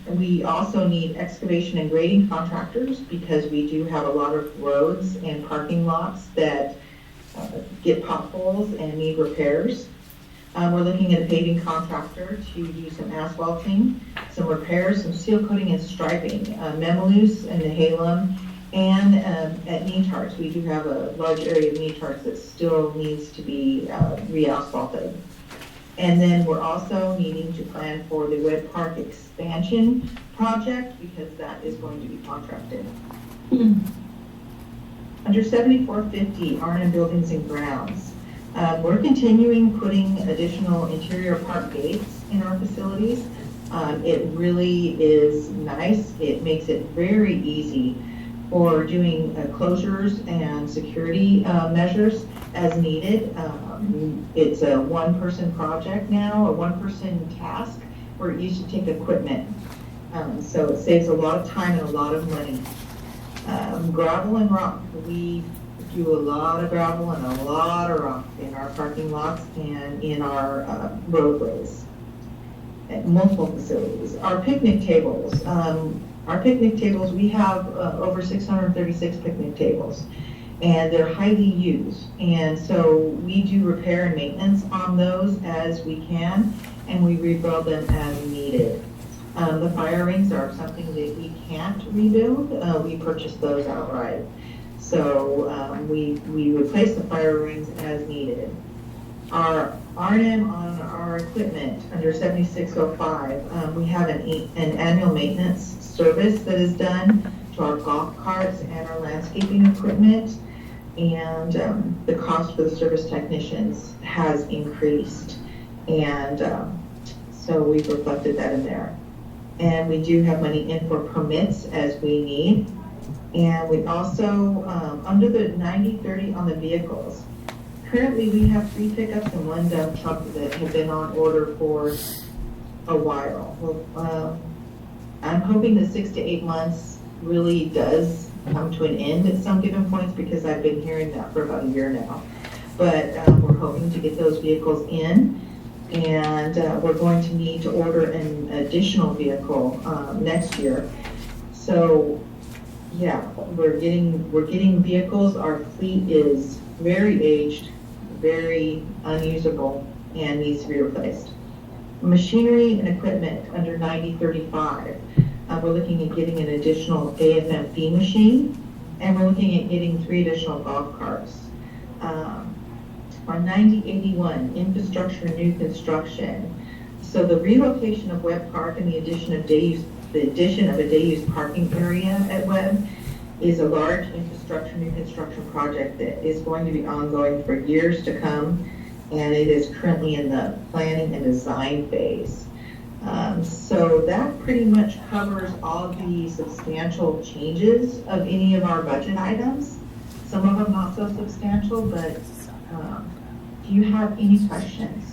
We also need excavation and grading contractors because we do have a lot of roads and parking lots that get potholes and need repairs. We're looking at a paving contractor to do some asphalting, some repairs, some seal coating and striping, Memaloose and Nehalem, and at Netarts. We do have a large area of Netarts that still needs to be re-asphalted. And then we're also needing to plan for the Webb Park expansion project because that is going to be contracted. Under 7450, R&M Buildings and Grounds, we're continuing putting additional interior park gates in our facilities. It really is nice. It makes it very easy for doing closures and security measures as needed. It's a one-person project now, a one-person task, where it used to take equipment. So it saves a lot of time and a lot of money. Gravel and rock. We do a lot of gravel and a lot of rock in our parking lots and in our roadways at multiple facilities. Our picnic tables. We have over 636 picnic tables, and they're highly used. And so we do repair and maintenance on those as we can, and we rebuild them as needed. The fire rings are something that we can't rebuild. We purchase those outright. So we replace the fire rings as needed. Our R&M on our equipment under 7605, we have an annual maintenance service that is done to our golf carts and our landscaping equipment, and the cost for the service technicians has increased, and so we've reflected that in there. And we do have money in for permits as we need, and we also under the 90/30 on the vehicles. Currently, we have 3 pickups and 1 dump truck that have been on order for a while. Well, I'm hoping that 6 to 8 months really does come to an end at some given points because I've been hearing that for about a year now. But we're hoping to get those vehicles in, and we're going to need to order an additional vehicle next year. So, yeah, we're getting vehicles. Our fleet is very aged, very unusable, and needs to be replaced. Machinery and equipment under 9035. We're looking at getting an additional AFMP machine, and we're looking at getting 3 additional golf carts. Our 9081, infrastructure and new construction. So the relocation of Webb Park and the addition of a day-use parking area at Webb is a large infrastructure new construction project that is going to be ongoing for years to come, and it is currently in the planning and design phase. So that pretty much covers all the substantial changes of any of our budget items. Some of them not so substantial, but do you have any questions?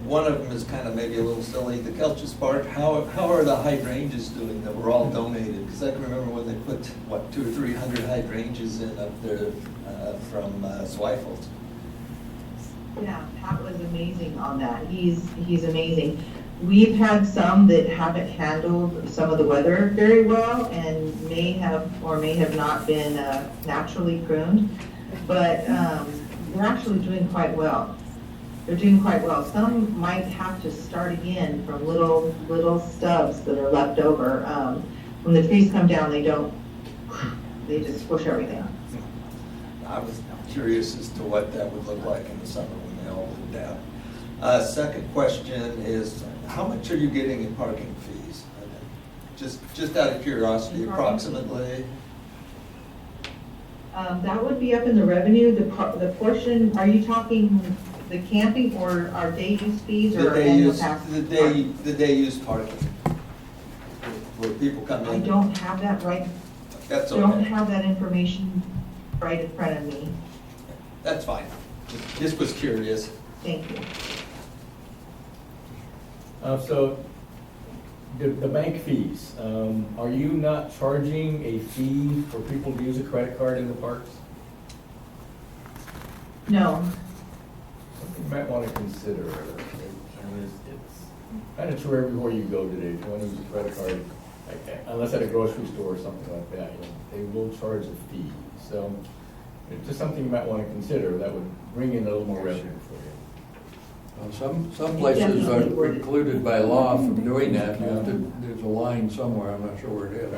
One of them is kind of maybe a little silly. The Kelch's Park, how are the hydrangeas doing that were all donated? Because I can remember when they put, 200 or 300 hydrangeas in up there from Zweifels. Yeah, Pat was amazing on that. He's amazing. We've had some that haven't handled some of the weather very well and may have or may have not been naturally pruned, but they're actually doing quite well. They're doing quite well. Some might have to start again from little stubs that are left over. When the trees come down, they just squish everything. I was curious as to what that would look like in the summer when they all moved out. Second question is, how much are you getting in parking fees? Just out of curiosity, approximately. That would be up in the revenue. The portion, are you talking the camping or our day use fees or annual pass? The day use parking, where people come in. I don't have that right. That's I don't okay. have that information right in front of me. That's fine. Just was curious. Thank you. So, the bank fees, are you not charging a fee for people to use a credit card in the parks? No, Something you might want to consider. I mean, it's kind of true everywhere you go today. If you want to use a credit card, unless at a grocery store or something like that, they will charge a fee. So it's just something you might want to consider. That would bring in a little more revenue for you. Some places are precluded by law from doing that. You have to, there's a line somewhere, I'm not sure where it is.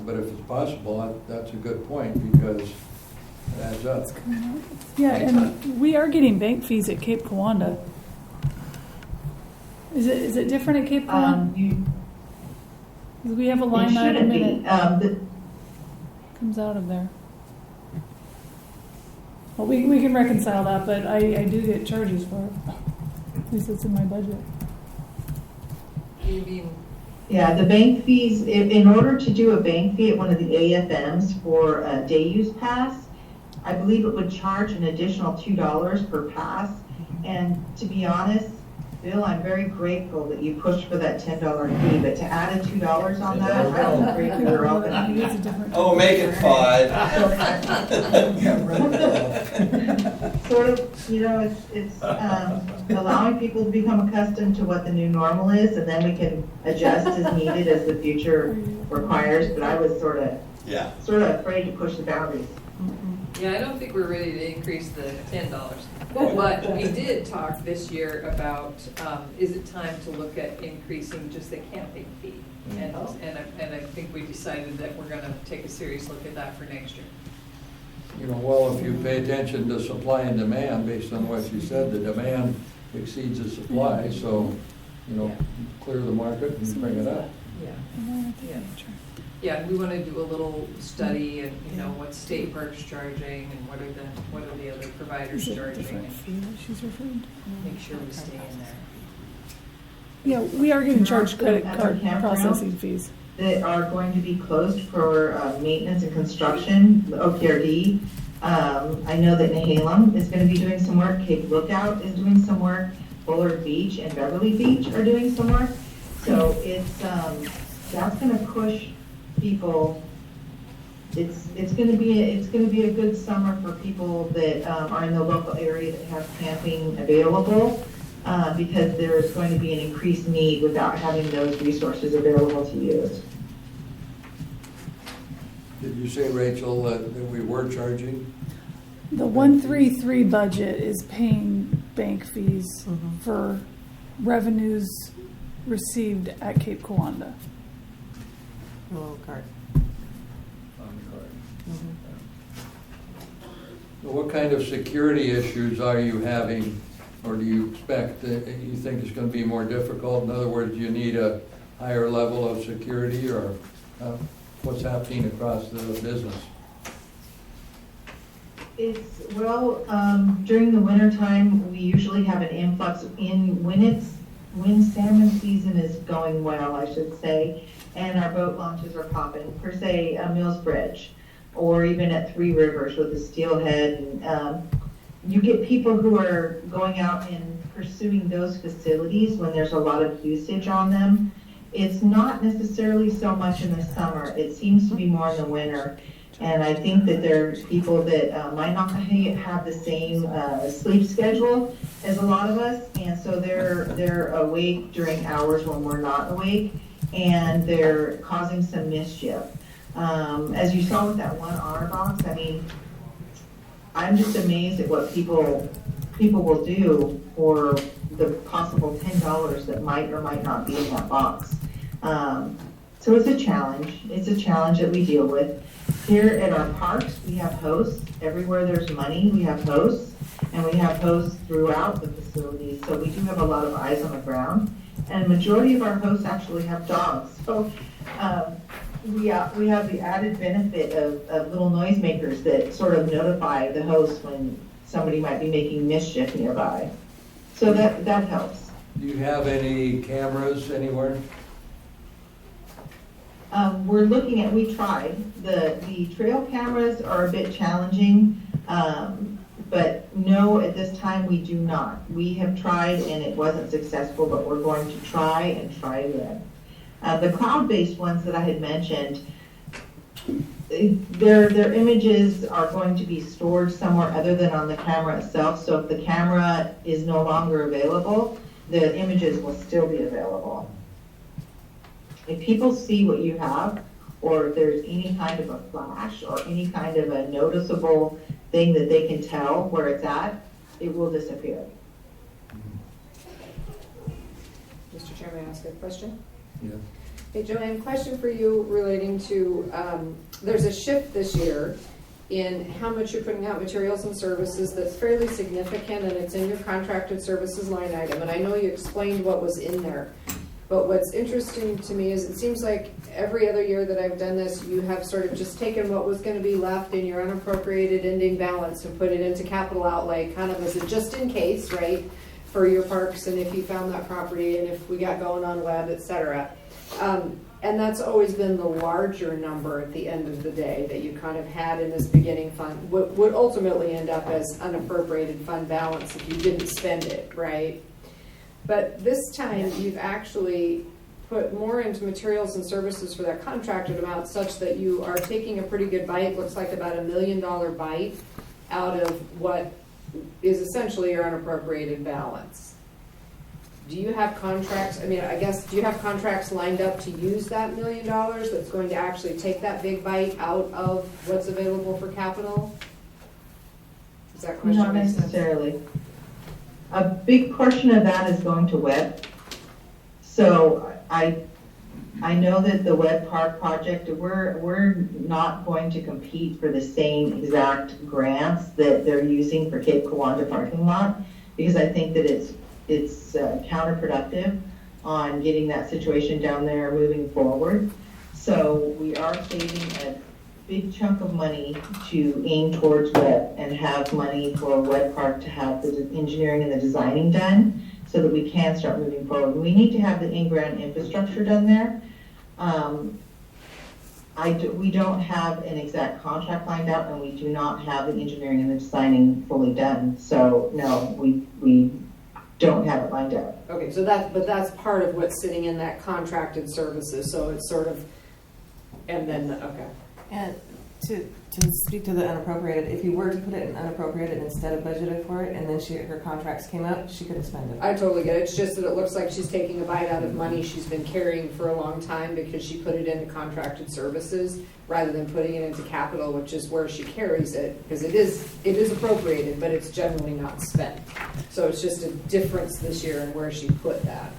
But if it's possible, that's a good point, because it adds up. Yeah, and we are getting bank fees at Cape Kiwanda. Is it different at Cape Kiwanda? you, We have a it line item shouldn't in be. it, comes out of there. Well, we can reconcile that, but I do get charges for it. At least it's in my budget. You mean, Yeah, the bank fees, in order to do a bank fee at one of the AFMs for a day use pass, I believe it would charge an additional $2 per pass. And to be honest, Bill, I'm very grateful that you pushed for that $10 fee, but to add a $2 on that, I don't agree with your open. It's a different. Oh, make it 5. Sort of, it's allowing people to become accustomed to what the new normal is, and then we can adjust as needed as the future requires, but I was sort of Yeah. afraid to push the boundaries. yeah, I don't think we're ready to increase the $10. But we did talk this year about, is it time to look at increasing just the camping fee? And I think we decided that we're gonna take a serious look at that for next year. Well, if you pay attention to supply and demand, based on what you said, the demand exceeds the supply, so, clear the market and bring it up. Yeah. Yeah, we want to do a little study and, what state parks charging and what are the other providers Is it a charging, different and fee that she's referring to? make sure we stay in there. Yeah, we are getting charged credit At the card campground? processing fees. That are going to be closed for maintenance and construction, the OPRD. I know that Nehalem is going to be doing some work, Cape Lookout is doing some work, Bullard Beach and Beverly Beach are doing some work. So it's, that's going to push people. It's going to be a good summer for people that are in the local area that have camping available, because there's going to be an increased need without having those resources available to use. Did you say, Rachel, that we were charging? The 133 budget is paying bank fees for revenues received at Cape Kiwanda. Little card. On the card. What kind of security issues are you having, or do you expect? You think it's going to be more difficult? In other words, do you need a higher level of security, or what's happening across the business? During the winter time, we usually have an influx when salmon season is going well, I should say, and our boat launches are popping, per se, Mills Bridge, or even at Three Rivers with the Steelhead. And, you get people who are going out and pursuing those facilities when there's a lot of usage on them. It's not necessarily so much in the summer. It seems to be more in the winter. And I think that there's people that might not have the same sleep schedule as a lot of us, and so they're awake during hours when we're not awake, and they're causing some mischief. As you saw with that one honor box, I mean, I'm just amazed at what people will do for the possible $10 that might or might not be in that box. So it's a challenge. It's a challenge that we deal with. Here at our parks, we have hosts. Everywhere there's money, we have hosts, and we have hosts throughout the facilities. So we do have a lot of eyes on the ground, and a majority of our hosts actually have dogs. So we have the added benefit of little noisemakers that sort of notify the host when somebody might be making mischief nearby. So that helps. Do you have any cameras anywhere? We're looking at, we tried, the trail cameras are a bit challenging, but no, at this time, we do not. We have tried and it wasn't successful, but we're going to try and try again. The cloud-based ones that I had mentioned, their images are going to be stored somewhere other than on the camera itself, so if the camera is no longer available, the images will still be available. If people see what you have, or if there's any kind of a flash or any kind of a noticeable thing that they can tell where it's at, it will disappear. Mr. Chairman, ask a question? Yeah. Hey, Joanne, question for you relating to, there's a shift this year in how much you're putting out materials and services that's fairly significant, and it's in your contracted services line item, and I know you explained what was in there. But what's interesting to me is it seems like every other year that I've done this, you have sort of just taken what was going to be left in your unappropriated ending balance and put it into capital outlay, kind of as a just in case, right, for your parks and if you found that property and if we got going on web, et cetera. And that's always been the larger number at the end of the day that you kind of had in this beginning fund, would ultimately end up as unappropriated fund balance if you didn't spend it, right? But this time, you've actually put more into materials and services for that contracted amount such that you are taking a pretty good bite, looks like about $1 million bite out of what is essentially your unappropriated balance. Do you have contracts, I mean, I guess, do you have contracts lined up to use that $1 million that's going to actually take that big bite out of what's available for capital? Does that question Not make sense? necessarily. A big portion of that is going to web. So I know that the web park project, we're not going to compete for the same exact grants that they're using for Cape Kiwanda parking lot, because I think that it's counterproductive on getting that situation down there moving forward. So we are saving a big chunk of money to aim towards web and have money for web park to have the engineering and the designing done so that we can start moving forward. We need to have the in-ground infrastructure done there. We don't have an exact contract lined up, and we do not have the engineering and the designing fully done. So no, we don't have it lined up. Okay, so that's part of what's sitting in that contracted services, so it's sort of, and then, okay. And to speak to the unappropriated, if you were to put it in unappropriated instead of budgeted for it, and then her contracts came up, she could have spent it. I totally get it. It's just that it looks like she's taking a bite out of money she's been carrying for a long time because she put it into contracted services rather than putting it into capital, which is where she carries it, because it is appropriated, but it's generally not spent. So it's just a difference this year in where she put that.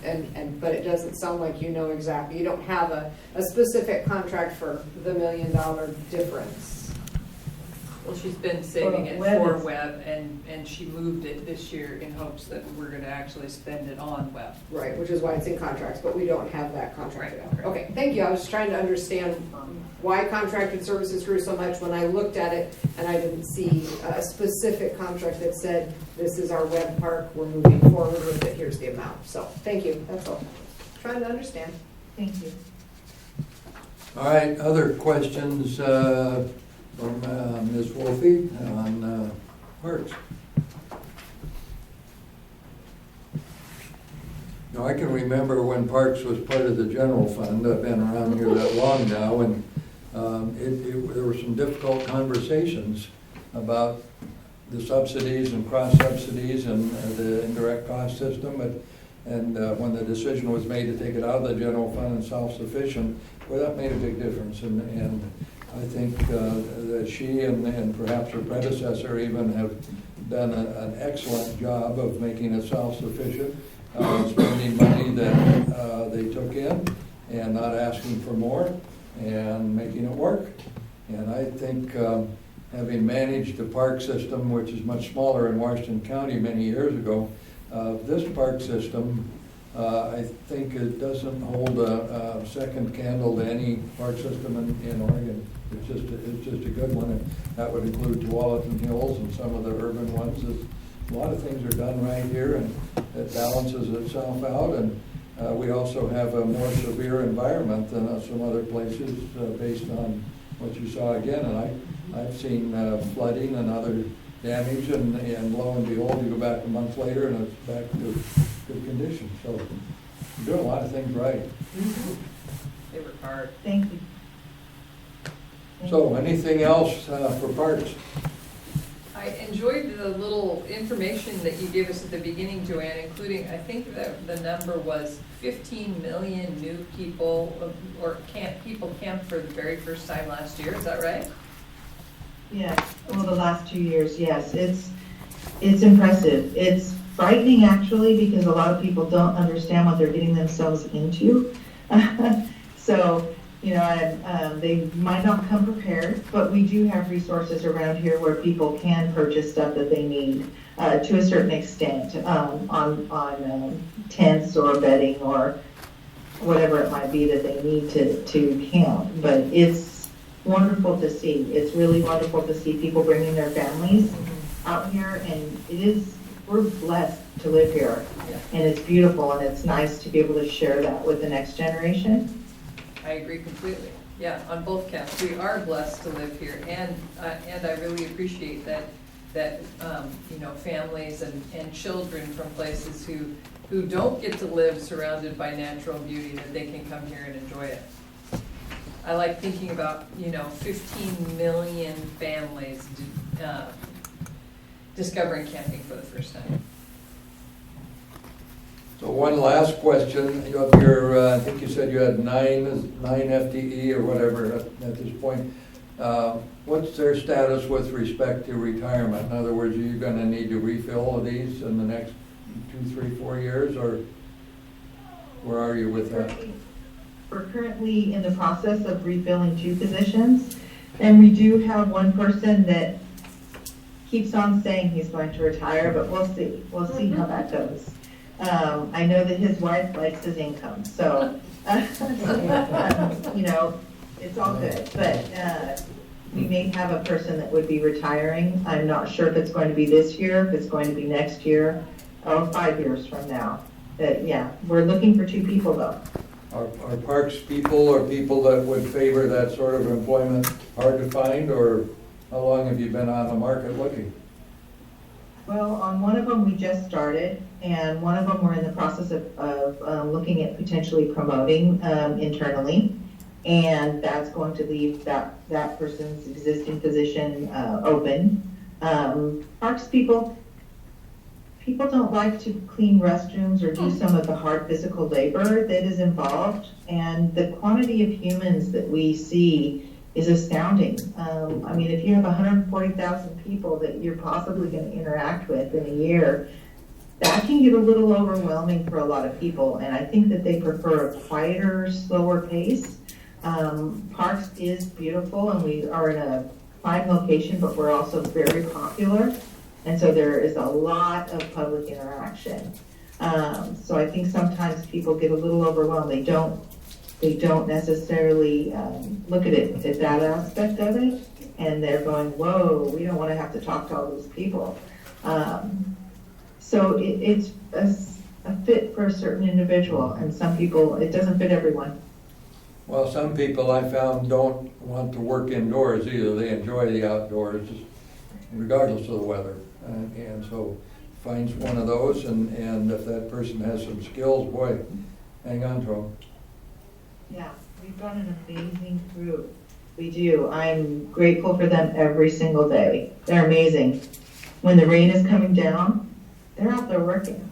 But it doesn't sound like you know exactly. You don't have a specific contract for the $1 million difference. Well, she's been saving it Web for is- web, and she moved it this year in hopes that we're gonna actually spend it on web. Right, which is why it's in contracts, but we don't have that contract. Right. Okay, thank you. I was just trying to understand why contracted services grew so much when I looked at it and I didn't see a specific contract that said, this is our web park, we're moving forward with it, here's the amount. So, thank you, that's all. Trying to understand. Thank you. All right, other questions from Ms. Wolfe on parks? Now, I can remember when parks was part of the general fund. I've been around here that long now, and there were some difficult conversations about the subsidies and cross-subsidies and the indirect cost system. And when the decision was made to take it out of the general fund and self-sufficient, well, that made a big difference. And I think that she and perhaps her predecessor even have done an excellent job of making it self-sufficient, spending money that they took in and not asking for more and making it work. And I think having managed the park system, which is much smaller in Washington County many years ago, this park system, I think it doesn't hold a second candle to any park system in Oregon. It's just a good one, and that would include Tualatin Hills and some of the urban ones. A lot of things are done right here, and it balances itself out. And We also have a more severe environment than some other places based on what you saw again. And I've seen flooding and other damage, and lo and behold, you go back a month later and it's back to good condition. So we're doing a lot of things right. They work hard. Thank you. So anything else for parks? I enjoyed the little information that you gave us at the beginning, Joanne, including, I think that the number was 15 million new people, people camped for the very first time last year, is that right? Yeah, well, the last 2 years, yes, it's impressive. It's frightening actually, because a lot of people don't understand what they're getting themselves into. So, you know, they might not come prepared, but we do have resources around here where people can purchase stuff that they need to a certain extent on tents or bedding or whatever it might be that they need to camp. But it's wonderful to see. It's really wonderful to see people bringing their families out here, and we're blessed to live here, and it's beautiful, and it's nice to be able to share that with the next generation. I agree completely. Yeah, on both counts. We are blessed to live here, and I really appreciate that you know, families and children from places who don't get to live surrounded by natural beauty, that they can come here and enjoy it. I like thinking about, you know, 15 million families discovering camping for the first time. So one last question. You have your, I think you said you had nine FTE or whatever at this point. What's their status with respect to retirement? In other words, are you going to need to refill these in the next 2, 3, 4 years, or where are you with that? We're currently in the process of refilling 2 positions, and we do have one person that keeps on saying he's going to retire, but we'll see. We'll see how that goes. I know that his wife likes his income, so, you know, it's all good. But we may have a person that would be retiring. I'm not sure if it's going to be this year, if it's going to be next year, or 5 years from now. But yeah, we're looking for 2 people though. Are parks people or people that would favor that sort of employment hard to find, or how long have you been on the market looking? Well, on one of them, we just started, and one of them we're in the process of looking at potentially promoting internally, and that's going to leave that person's existing position open. Parks people don't like to clean restrooms or do some of the hard physical labor that is involved, and the quantity of humans that we see is astounding. I mean, if you have 140,000 people that you're possibly going to interact with in a year, that can get a little overwhelming for a lot of people, and I think that they prefer a quieter, slower pace. Parks is beautiful, and we are in a fine location, but we're also very popular, and so there is a lot of public interaction. So I think sometimes people get a little overwhelmed. They don't necessarily look at it at that aspect of it, and they're going, whoa, we don't want to have to talk to all those people. So it's a fit for a certain individual, and some people, it doesn't fit everyone. Well, some people I found don't want to work indoors either. They enjoy the outdoors, just regardless of the weather. And so finds one of those, and if that person has some skills, boy, hang on to them. Yeah, we've got an amazing group. We do. I'm grateful for them every single day. They're amazing. When the rain is coming down, they're out there working.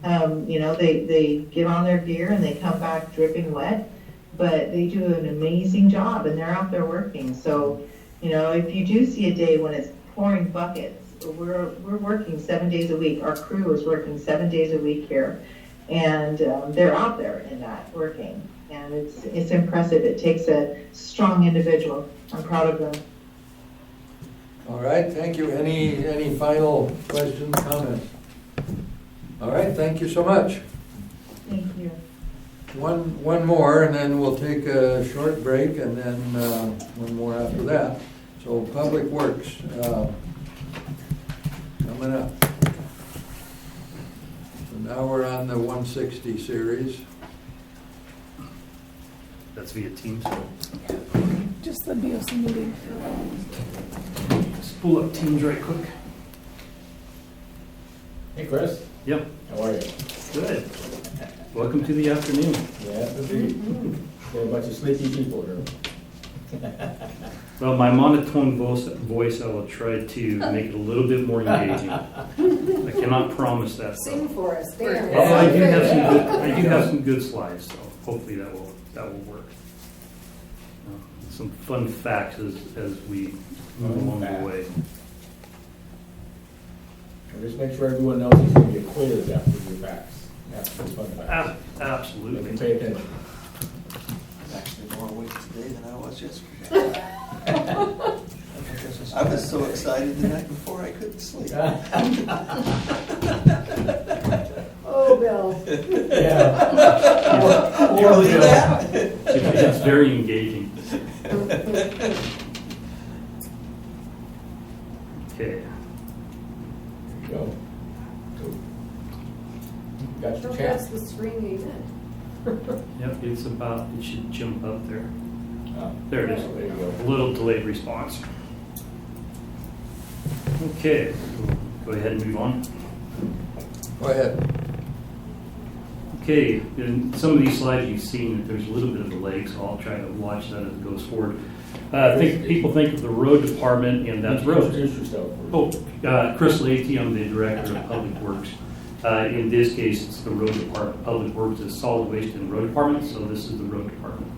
You know, they get on their gear and they come back dripping wet, but they do an amazing job and they're out there working. So, you know, if you do see a day when it's pouring buckets, we're working 7 days a week. Our crew is working 7 days a week here, and they're out there in that working. And it's impressive. It takes a strong individual. I'm proud of them. All right, thank you. Any final questions, comments? All right, thank you so much. Thank you. One more, and then we'll take a short break, and then one more after that. So Public Works, coming up. So now we're on the 160 series. That's via Teams. Just the BOC meeting. Just pull up Teams right quick. Hey, Chris, Yep, how are you? good. Welcome to the afternoon. Yeah, there are a bunch of sleepy people here. Well, my monotone voice, I will try to make it a little bit more engaging. I cannot promise that. though. Sing for us, Dan. Well, I do have some good slides, so hopefully that will work. Some fun facts as we move along the way. And just make sure everyone knows it's going to get quiz after your facts. After the fun facts. Absolutely. They can pay attention. I'm actually more awake today than I was yesterday. I was so excited the night before I couldn't sleep. Oh, Bill. Yeah. You believe that? It's very engaging. Okay. Go. Got your Don't chat? pass the screen amen. Yep, it should jump up there. Oh, There it is. There you go. A little delayed response. Okay, go ahead and move on. Go ahead. Okay, in some of these slides you've seen that there's a little bit of a delay, so I'll try to watch that as it goes forward. People think of the road department, and that's roads. Introduce yourself. Chris Leahy, I'm the Director of Public Works. In this case, it's the Road Department. Public Works is Solid Waste and Road Department, so this is the Road Department.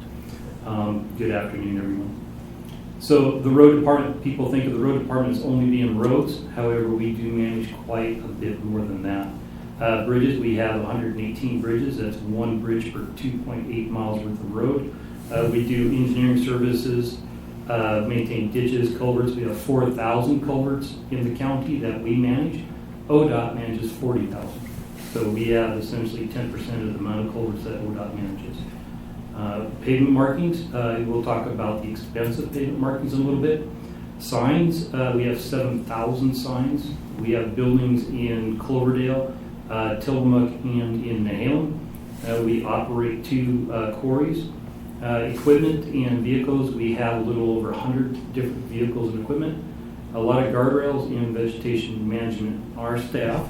Good afternoon, everyone. So the Road Department, people think of the Road Department as only being roads. However, we do manage quite a bit more than that. Bridges, we have 118 bridges. That's one bridge per 2.8 miles worth of road. We do engineering services, maintain ditches, culverts. We have 4,000 culverts in the county that we manage. ODOT manages 40,000. So we have essentially 10% of the amount of culverts that ODOT manages. Pavement markings, we'll talk about the expense of pavement markings in a little bit. Signs, we have 7,000 signs. We have buildings in Cloverdale, Tillamook, and in Nehalem. We operate 2 quarries. Equipment and vehicles, we have a little over 100 different vehicles and equipment. A lot of guardrails and vegetation management. Our staff,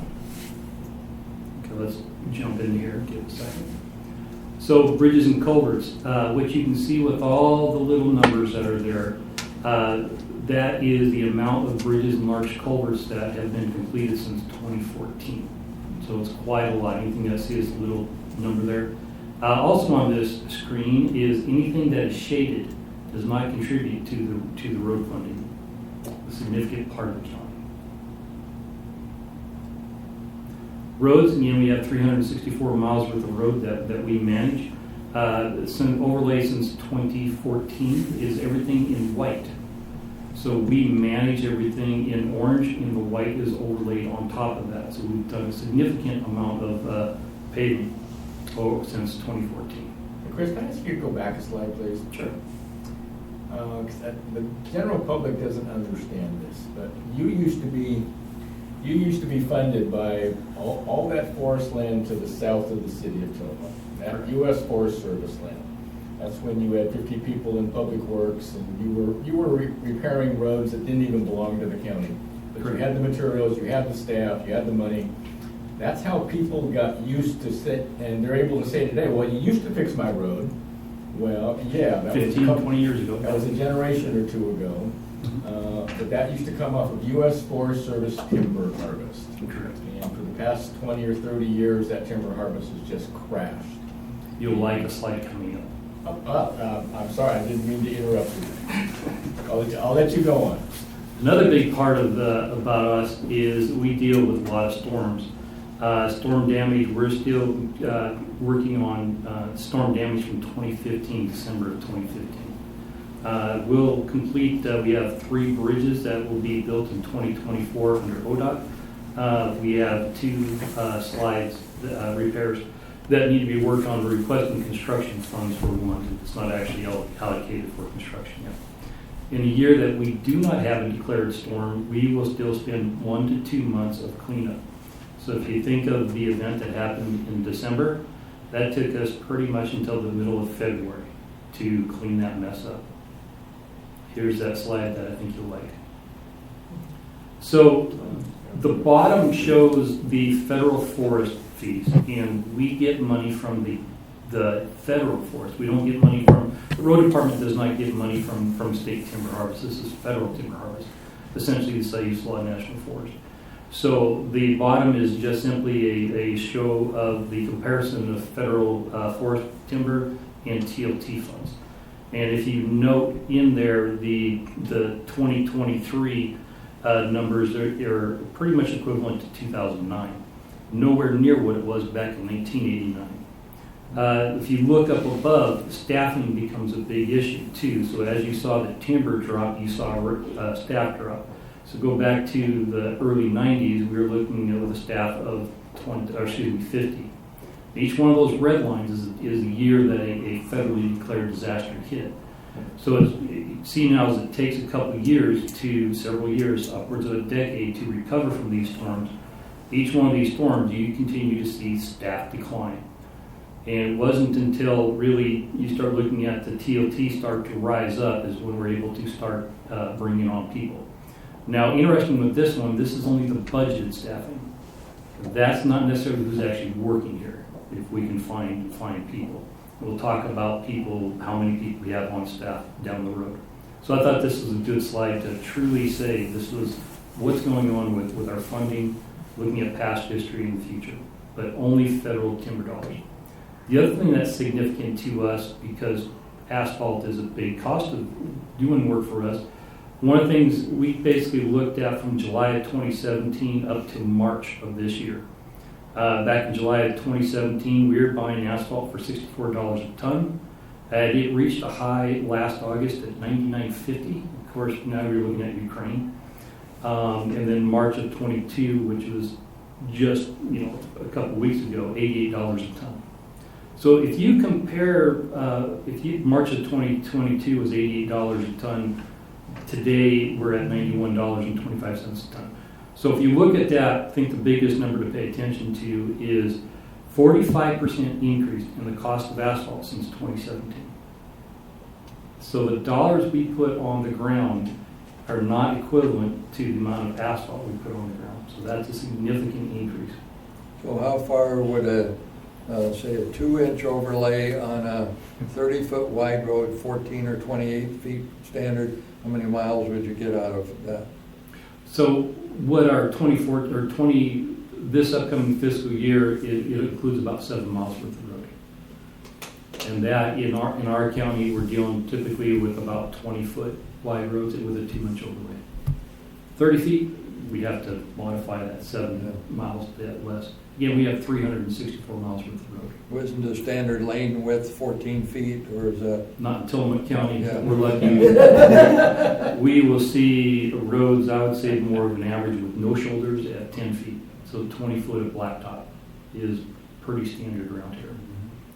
okay, let's jump in here, give it a second. So bridges and culverts, which you can see with all the little numbers that are there, that is the amount of bridges and large culverts that have been completed since 2014. So it's quite a lot. Anything that see is a little number there. Also on this screen is anything that is shaded does not contribute to the road funding. A significant part of the county. Roads, again, we have 364 miles worth of road that we manage. Some overlay since 2014 is everything in white. So we manage everything in orange, and the white is overlaid on top of that. So we've done a significant amount of paving since 2014. Hey, Chris, can I ask you to go back a slide, please? Sure. 'Cause the general public doesn't understand this, but you used to be funded by all that forest land to the south of the city of Tillamook, that U.S. Forest Service land. That's when you had 50 people in public works, and you were repairing roads that didn't even belong to the county. But you had the materials, you had the staff, you had the money. That's how people got used to sit, and they're able to say today, well, you used to fix my road. Well, yeah, that 15, 20 years ago. That was a generation or two ago. But that used to come off of U.S. Forest Service timber harvest. Correct. And for the past 20 or 30 years, that timber harvest has just crashed. You'll like a slide coming up. I'm sorry, I didn't mean to interrupt you. I'll let you go on. Another big part of about us is we deal with a lot of storms. Storm damage, we're still working on storm damage from 2015, December of 2015. We'll complete, we have 3 bridges that will be built in 2024 under ODOT. We have 2 slides, repairs that need to be worked on. We're requesting construction funds for one. It's not actually allocated for construction yet. In a year that we do not have a declared storm, we will still spend 1 to 2 months of cleanup. So if you think of the event that happened in December, that took us pretty much until the middle of February to clean that mess up. Here's that slide that I think you'll like. So the bottom shows the federal forest fees, and we get money from the federal forest. We don't get money from, the road department does not get money from state timber harvest. This is federal timber harvest, essentially the Siuslaw National Forest. So the bottom is just simply a show of the comparison of federal forest timber and TLT funds. And if you note in there, the 2023 numbers are pretty much equivalent to 2009. Nowhere near what it was back in 1989. If you look up above, staffing becomes a big issue too. So as you saw the timber drop, you saw staff drop. So go back to the early 90s, we were looking at a staff of 50. Each one of those red lines is the year that a federally declared disaster hit. So see now as it takes a couple of years to several years, upwards of a decade, to recover from these storms. Each one of these storms, you continue to see staff decline. And it wasn't until really you start looking at the TLT start to rise up is when we're able to start bringing on people. Now, interesting with this one, this is only the budgeted staffing. That's not necessarily who's actually working here, if we can find people. We'll talk about people, how many people we have on staff down the road. So I thought this was a good slide to truly say this was what's going on with our funding, looking at past history and the future, but only federal timber dollars. The other thing that's significant to us, because asphalt is a big cost of doing work for us, one of the things we basically looked at from July of 2017 up to March of this year. Back in July of 2017, we were buying asphalt for $64 a ton. It reached a high last August at $99.50. Of course, now we're looking at Ukraine. And then March of 22, which was just a couple of weeks ago, $88 a ton. So if you compare, March of 2022 was $88 a ton. Today we're at $91.25 a ton. So if you look at that, I think the biggest number to pay attention to is 45% increase in the cost of asphalt since 2017. So the dollars we put on the ground are not equivalent to the amount of asphalt we put on the ground. So that's a significant increase. So how far would say a 2-inch overlay on a 30-foot wide road, 14 or 28 feet standard, how many miles would you get out of that? So what our this upcoming fiscal year, it includes about 7 miles worth of road. And that in our county, we're dealing typically with about 20-foot wide roads with a 2-inch overlay. 30 feet, we have to modify that 7 miles bit less. Again, we have 364 miles worth of road. Wasn't the standard lane width 14 feet, or is that? Not in Tillamook County. Yeah. We're lucky. We will see roads, I would say, more of an average with no shoulders at 10 feet. So 20 foot of blacktop is pretty standard around here.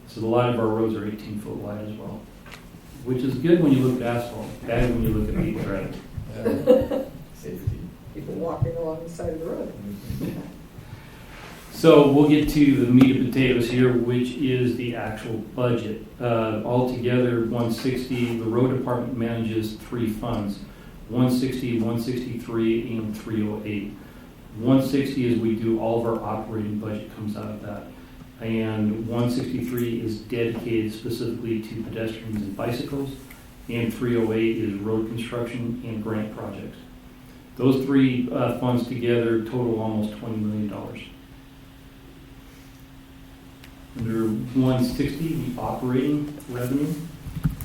So a lot of our roads are 18 foot wide as well, which is good when you look at asphalt, bad when you look at people driving. Safety. People walking along the side of the road. So we'll get to the meat and potatoes here, which is the actual budget. Altogether, 160, the road department manages 3 funds, 160, 163, and 308. 160 is we do all of our operating budget comes out of that. And 163 is dedicated specifically to pedestrians and bicycles. And 308 is road construction and grant projects. Those 3 funds together total almost $20 million. Under 160, the operating revenue.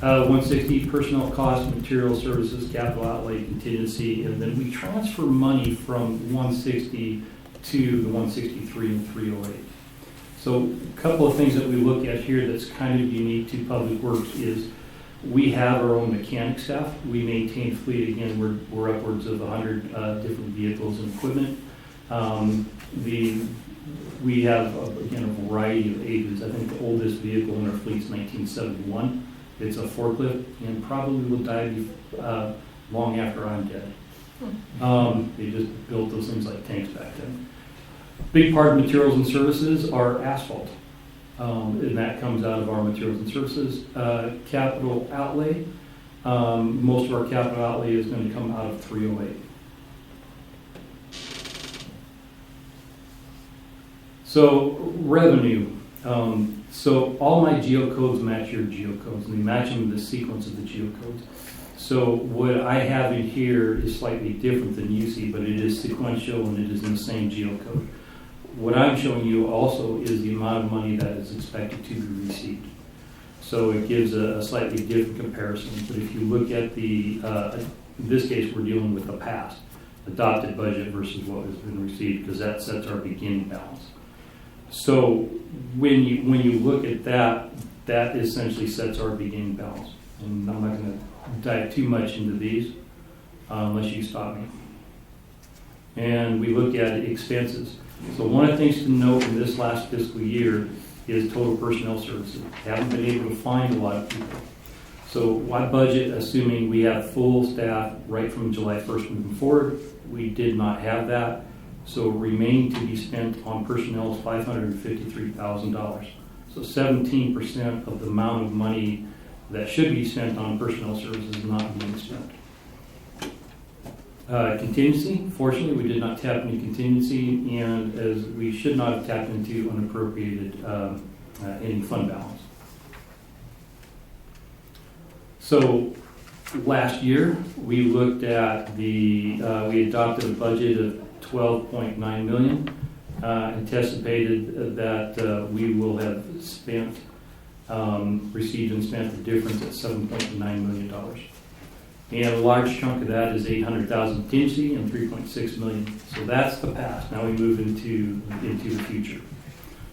160, personnel costs, material services, capital outlay, contingency, and then we transfer money from 160 to the 163 and 308. So a couple of things that we look at here that's kind of unique to Public Works is we have our own mechanic staff. We maintain fleet. Again, we're upwards of 100 different vehicles and equipment. We have, again, a variety of ages. I think the oldest vehicle in our fleet is 1971. It's a forklift and probably will die long after I'm dead. They just built those things like tanks back then. Big part of materials and services are asphalt. and that comes out of our materials and services. Capital outlay, most of our capital outlay is going to come out of 308. So revenue. So all my geocodes match your geocodes, and they match them with the sequence of the geocodes. So what I have in here is slightly different than you see, but it is sequential and it is in the same geocode. What I'm showing you also is the amount of money that is expected to be received. So it gives a slightly different comparison. But if you look at the, in this case, we're dealing with the past, adopted budget versus what has been received, because that sets our beginning balance. So when you look at that, that essentially sets our beginning balance. And I'm not going to dive too much into these unless you stop me. And we look at expenses. So one of the things to note in this last fiscal year is total personnel services. Haven't been able to find a lot of people. So I budget assuming we have full staff right from July 1st moving forward. We did not have that. So remaining to be spent on personnel is $553,000. So 17% of the amount of money that should be spent on personnel services is not being spent. Contingency, fortunately, we did not tap into contingency, and as we should not have tapped into unappropriated ending fund balance. So last year, we looked at we adopted a budget of $12.9 million, anticipated that we will have spent, received and spent the difference at $7.9 million. And a large chunk of that is $800,000 contingency and $3.6 million. So that's the past. Now we move into the future.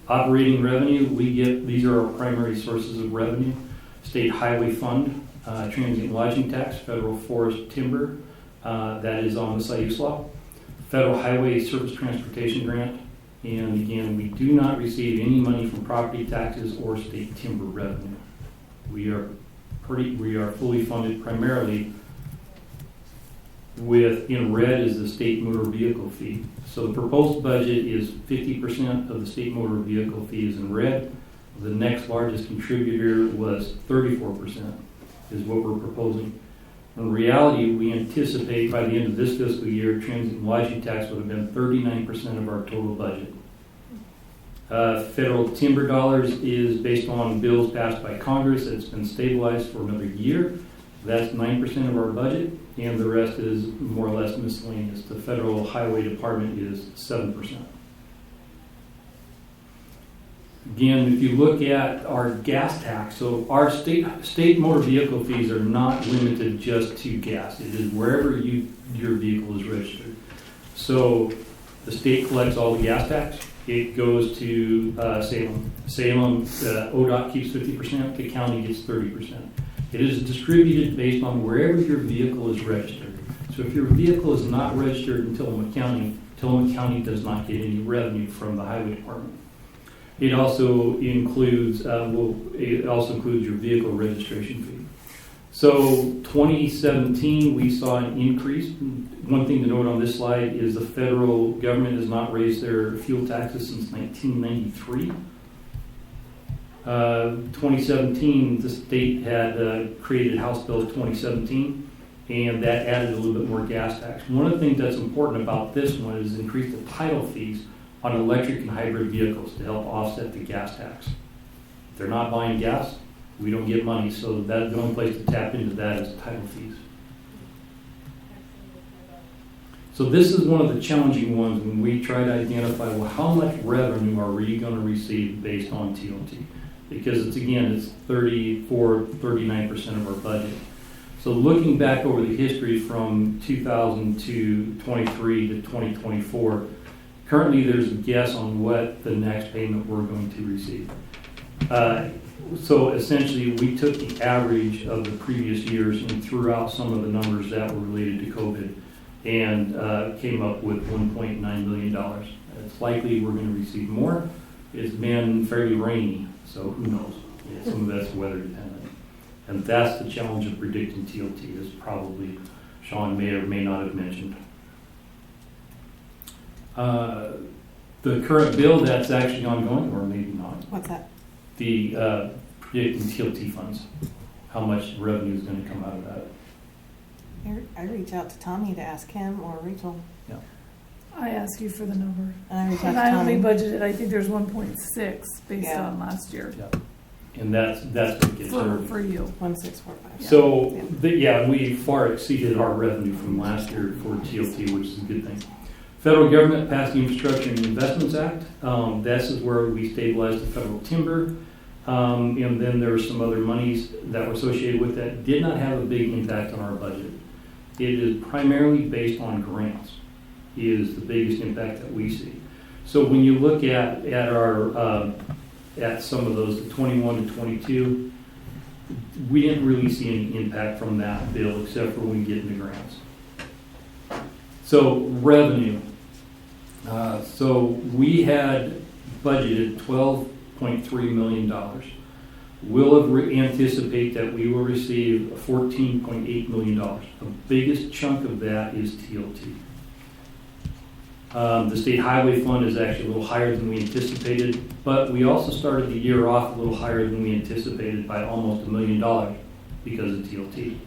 Operating revenue, these are our primary sources of revenue. State Highway Fund, transient lodging tax, federal forest timber, that is on the SIUS law. Federal Highway Surface Transportation Grant, and again, we do not receive any money from property taxes or state timber revenue. We are fully funded primarily with, in red is the state motor vehicle fee. So the proposed budget is 50% of the state motor vehicle fee is in red. The next largest contributor was 34% is what we're proposing. In reality, we anticipate by the end of this fiscal year, transit and lodging tax would have been 39% of our total budget. Federal timber dollars is based on bills passed by Congress. It's been stabilized for another year. That's 9% of our budget, and the rest is more or less miscellaneous. The Federal Highway Department is 7%. Again, if you look at our gas tax, so our state motor vehicle fees are not limited just to gas. It is wherever your vehicle is registered. So the state collects all the gas tax. It goes to Salem. ODOT keeps 50%. The county gets 30%. It is distributed based on wherever your vehicle is registered. So if your vehicle is not registered in Tillamook County does not get any revenue from the Highway Department. It also includes your vehicle registration fee. So 2017, we saw an increase. One thing to note on this slide is the federal government has not raised their fuel taxes since 1993. 2017, the state had created House Bill 2017, and that added a little bit more gas tax. One of the things that's important about this one is increase the title fees on electric and hybrid vehicles to help offset the gas tax. If they're not buying gas, we don't get money, so that's the only place to tap into that is title fees. So this is one of the challenging ones when we try to identify, well, how much revenue are we going to receive based on TOT? Because it's 39% of our budget. So looking back over the history from 2000 to 23 to 2024, currently there's a guess on what the next payment we're going to receive. So essentially we took the average of the previous years and threw out some of the numbers that were related to COVID and came up with $1.9 million. It's likely we're going to receive more. It's been fairly rainy, so who knows? Some of that's weather dependent. And that's the challenge of predicting TOT, as probably Sean may or may not have mentioned. The current bill that's actually ongoing, or maybe not. What's that? the predicting TLT funds, how much revenue is going to come out of that. I reach out to Tommy to ask him or Rachel. I ask you for the number. And I reach out And to I only Tommy. budgeted, I think there's 1.6 based Yeah. on last year And that's what gets for you. 1645. So, we far exceeded our revenue from last year for TLT, which is a good thing. Federal government passed the Infrastructure and Investments Act. This is where we stabilized the federal timber. And then there were some other monies that were associated with that. Did not have a big impact on our budget. It is primarily based on grants, is the biggest impact that we see. So when you look at our at some of those, the 21 to 22, we didn't really see any impact from that bill except for when we get into grants. So revenue. So we had budgeted $12.3 million. We'll anticipate that we will receive $14.8 million. The biggest chunk of that is TLT. The state highway fund is actually a little higher than we anticipated, but we also started the year off a little higher than we anticipated by almost $1 million because of TLT.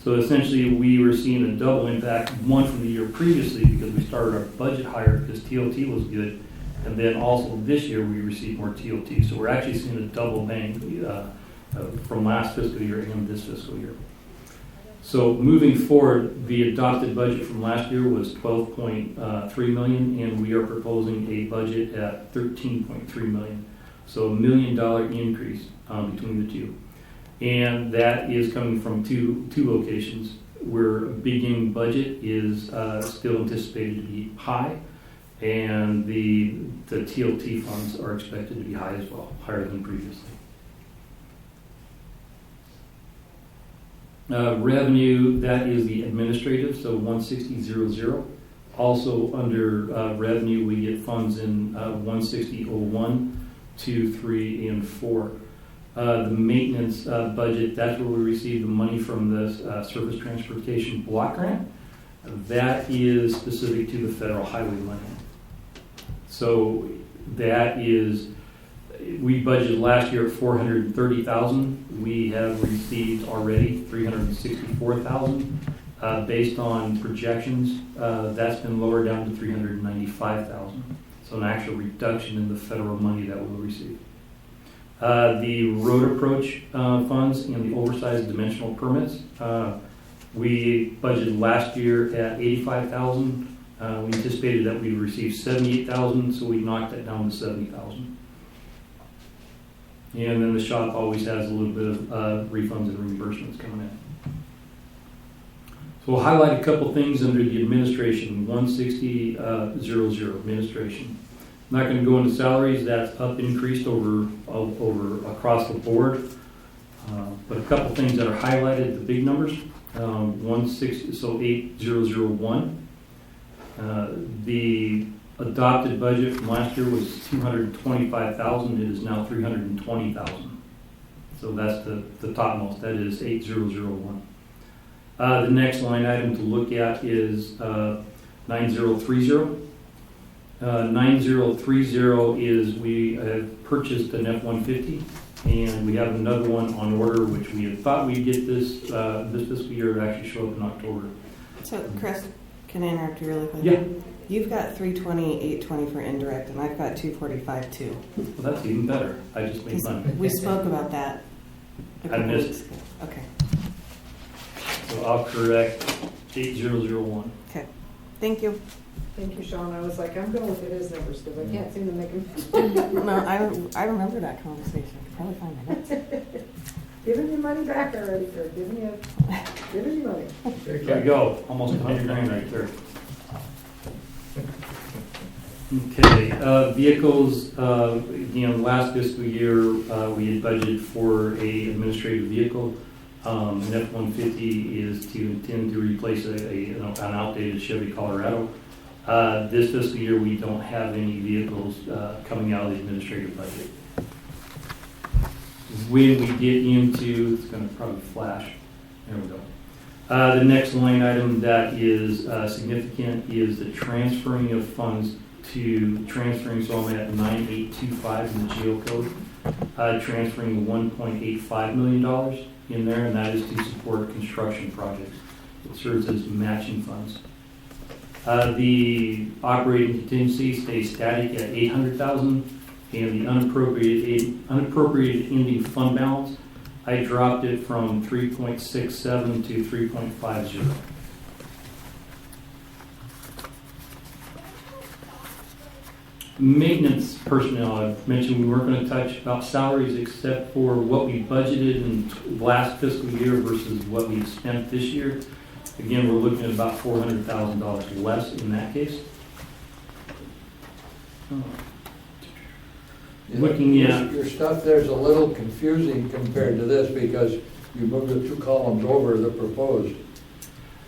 So essentially, we were seeing a double impact, one from the year previously because we started our budget higher because TLT was good, and then also this year we received more TLT. So we're actually seeing a double bang from last fiscal year and this fiscal year. So moving forward, the adopted budget from last year was $12.3 million, and we are proposing a budget at $13.3 million. So $1 million increase between the two. And that is coming from two locations where beginning budget is still anticipated to be high, and the TLT funds are expected to be high as well, higher than previously. Revenue, that is the administrative, so 160.00. Also under revenue, we get funds in 160.01, 2, 3, and 4. The maintenance budget, that's where we receive the money from the Surface Transportation Block Grant. That is specific to the federal highway money. So that is, we budgeted last year at $430,000. We have received already $364,000 based on projections. That's been lowered down to $395,000. So an actual reduction in the federal money that we'll receive. The road approach funds and the oversized dimensional permits. We budgeted last year at $85,000. We anticipated that we'd receive $78,000, so we knocked that down to $70,000. And then the shop always has a little bit of refunds and reimbursements coming in. So we'll highlight a couple things under the administration, 160.00 administration. I'm not going to go into salaries, that's up, increased over across the board. But a couple things that are highlighted, the big numbers, 8001. The adopted budget from last year was $225,000. It is now $320,000. So that's the topmost. That is 8001. The next line item to look at is 9030. 9030 is we have purchased an F-150, and we have another one on order, which we had thought we'd get this fiscal year to actually show up in October. So, Chris, can I interrupt you really quick? Yeah. You've got 320, 820 for indirect, and I've got 245 too. Well, that's even better. I just made money. We spoke about that. I missed. Okay. So I'll correct 8001. Okay. Thank you. Thank you, Sean. I was like, I'm going with his numbers because I can't seem to make them. No, I remember that conversation. I could probably find my notes. Giving you money back already, Kurt. Giving you money. There you go. Almost 100 grand right there. Okay, vehicles, again, last fiscal year, we had budgeted for a administrative vehicle. An F-150 is to intend to replace an outdated Chevy Colorado. This fiscal year, we don't have any vehicles coming out of the administrative budget. When we get into, it's going to probably flash. There we go. The next line item that is significant is the transferring of funds to transferring, so I'm at 9825 in the GEO code. transferring $1.85 million in there, and that is to support construction projects. It serves as matching funds. The operating contingency stays static at $800,000, and the unappropriated ending fund balance, I dropped it from 3.67 to 3.50. Maintenance personnel, I've mentioned we weren't going to touch about salaries except for what we budgeted in last fiscal year versus what we've spent this year. Again, we're looking at about $400,000 less in that case. Looking at Your stuff there's a little confusing compared to this because you moved the 2 columns over the proposed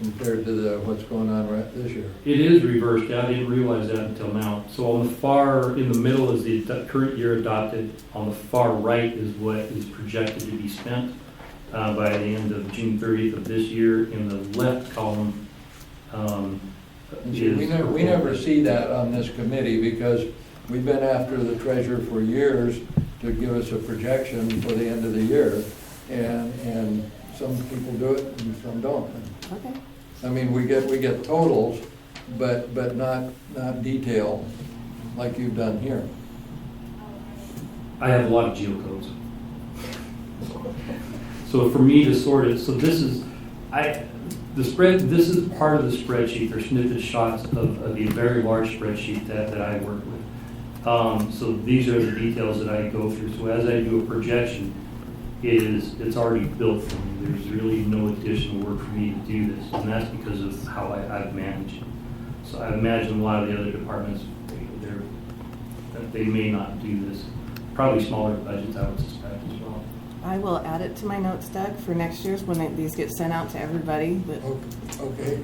compared to what's going on right this year. it is reversed. I didn't realize that until now. So on the far, in the middle is the current year adopted. On the far right is what is projected to be spent by the end of June 30th of this year. In the left column is... We never see that on this committee because we've been after the treasurer for years to give us a projection for the end of the year. And some people do it and some don't. Okay. I mean, we get totals, but not detail like you've done here. I have a lot of geocodes. So for me to sort it, so this is, this is part of the spreadsheet. They're snippet shots of the very large spreadsheet that I work with. So these are the details that I go through. So as I do a projection, it's already built for me. There's really no additional work for me to do this, and that's because of how I've managed it. So I imagine a lot of the other departments, they may not do this. Probably smaller budgets, I would suspect as well. I will add it to my notes, Doug, for next year's when these get sent out to everybody. But Okay.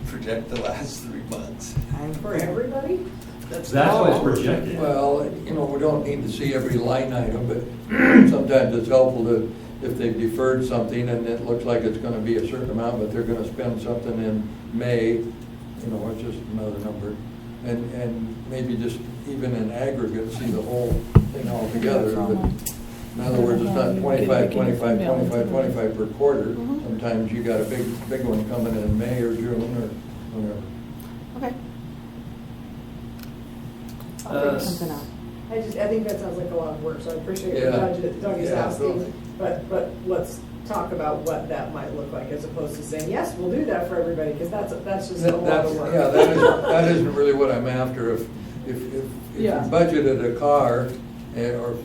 Project the last 3 months. For everybody? That's why it's projected. Well, we don't need to see every line item, but sometimes it's helpful to, if they've deferred something and it looks like it's gonna be a certain amount, but they're gonna spend something in May, it's just another number. And maybe just even in aggregate, see the whole thing all together. But in other words, it's not 25, 25, 25, 25 per quarter. Sometimes you got a big one coming in May or June or whatever. okay. Uh, Something out. I think that sounds like a lot of work, so I appreciate Yeah. what Doug is Yeah, asking. totally. But let's talk about what that might look like as opposed to saying, yes, we'll do that for everybody, because that's just a lot of work. Yeah, that isn't really what I'm after. If you Yeah. budgeted a car, or,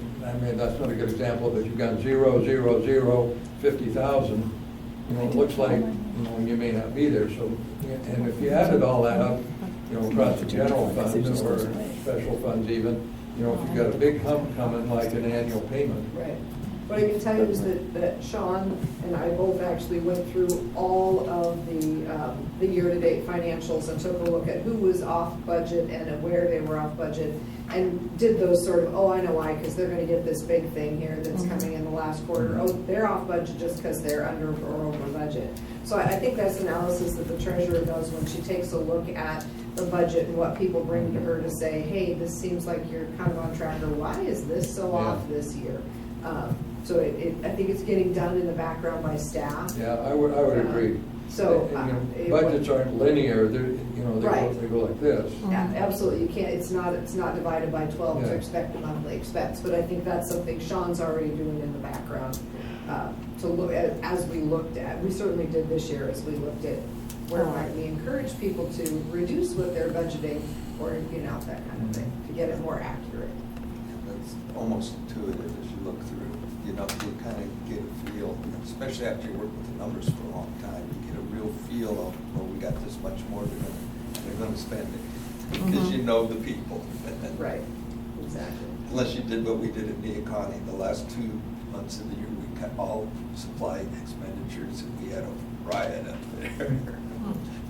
that's not a good example, but you've got 0, 0, 0, 50,000, it looks like, you may not be there, so, and if you added all that up, across the general fund or special funds even, if you've got a big hump coming like an annual payment. Right. What I can tell you is that Sean and I both actually went through all of the year-to-date financials and took a look at who was off budget and where they were off budget, and did those sort of, I know why, because they're going to get this big thing here that's coming in the last quarter. They're off budget just because they're under or over budget. So I think that's analysis that the treasurer does when she takes a look at the budget and what people bring to her to say, hey, this seems like you're kind of on track, or why is this so off this year? So I think it's getting done in the background by staff. Yeah, I would agree. So, budgets aren't linear, Right. they go like this. Yeah, absolutely, you can't, it's not divided by 12 to Yeah. expect a monthly expense, but I think that's something Sean's already doing in the background. To look at, as we looked at, we certainly did this year as we looked at where might we encourage people to reduce what they're budgeting, or, that kind of thing, to get it more accurate. That's almost intuitive as you look through. You kind of get a feel, especially after you work with the numbers for a long time, you get a real feel of, we got this much more, they're going to spend it. Because you know the people. Right, exactly. Unless you did what we did at Neocon, the last 2 months of the year, we cut all supply expenditures, and we had a riot up there.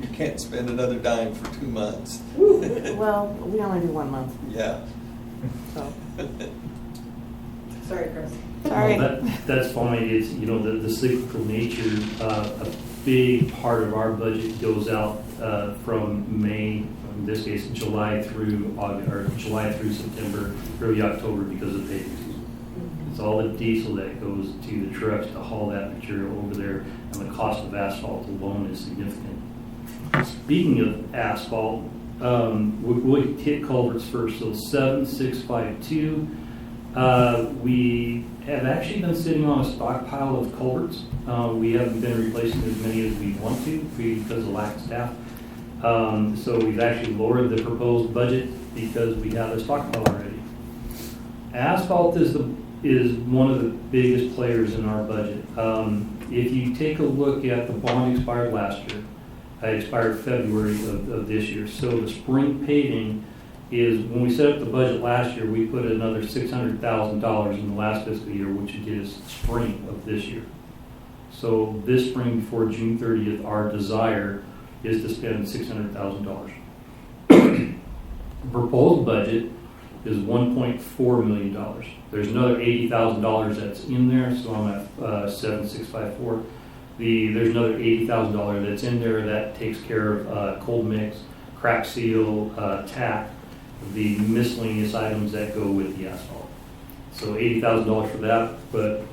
You can't spend another dime for 2 months. Well, we only do 1 month, Yeah. so. Sorry, Chris. Sorry. Well, that's fine. It's, the cyclical nature, a big part of our budget goes out from May, in this case, July through August, or July through September, early October, because of paving season. It's all the diesel that goes to the trucks to haul that material over there, and the cost of asphalt alone is significant. Speaking of asphalt, we'll hit culverts first. So 7652, we have actually been sitting on a stockpile of culverts. We haven't been replacing as many as we want to because of lack of staff. So we've actually lowered the proposed budget because we have a stockpile already. Asphalt is one of the biggest players in our budget. If you take a look at the bond expired last year, it expired February of this year. So the spring paving is, when we set up the budget last year, we put another $600,000 in the last fiscal year, which would get us spring of this year. So this spring before June 30th, our desire is to spend $600,000. Proposed budget is $1.4 million. There's another $80,000 that's in there, so I'm at 7654. There's another $80,000 that's in there that takes care of cold mix, crack seal, tack, the miscellaneous items that go with the asphalt. So $80,000 for that, but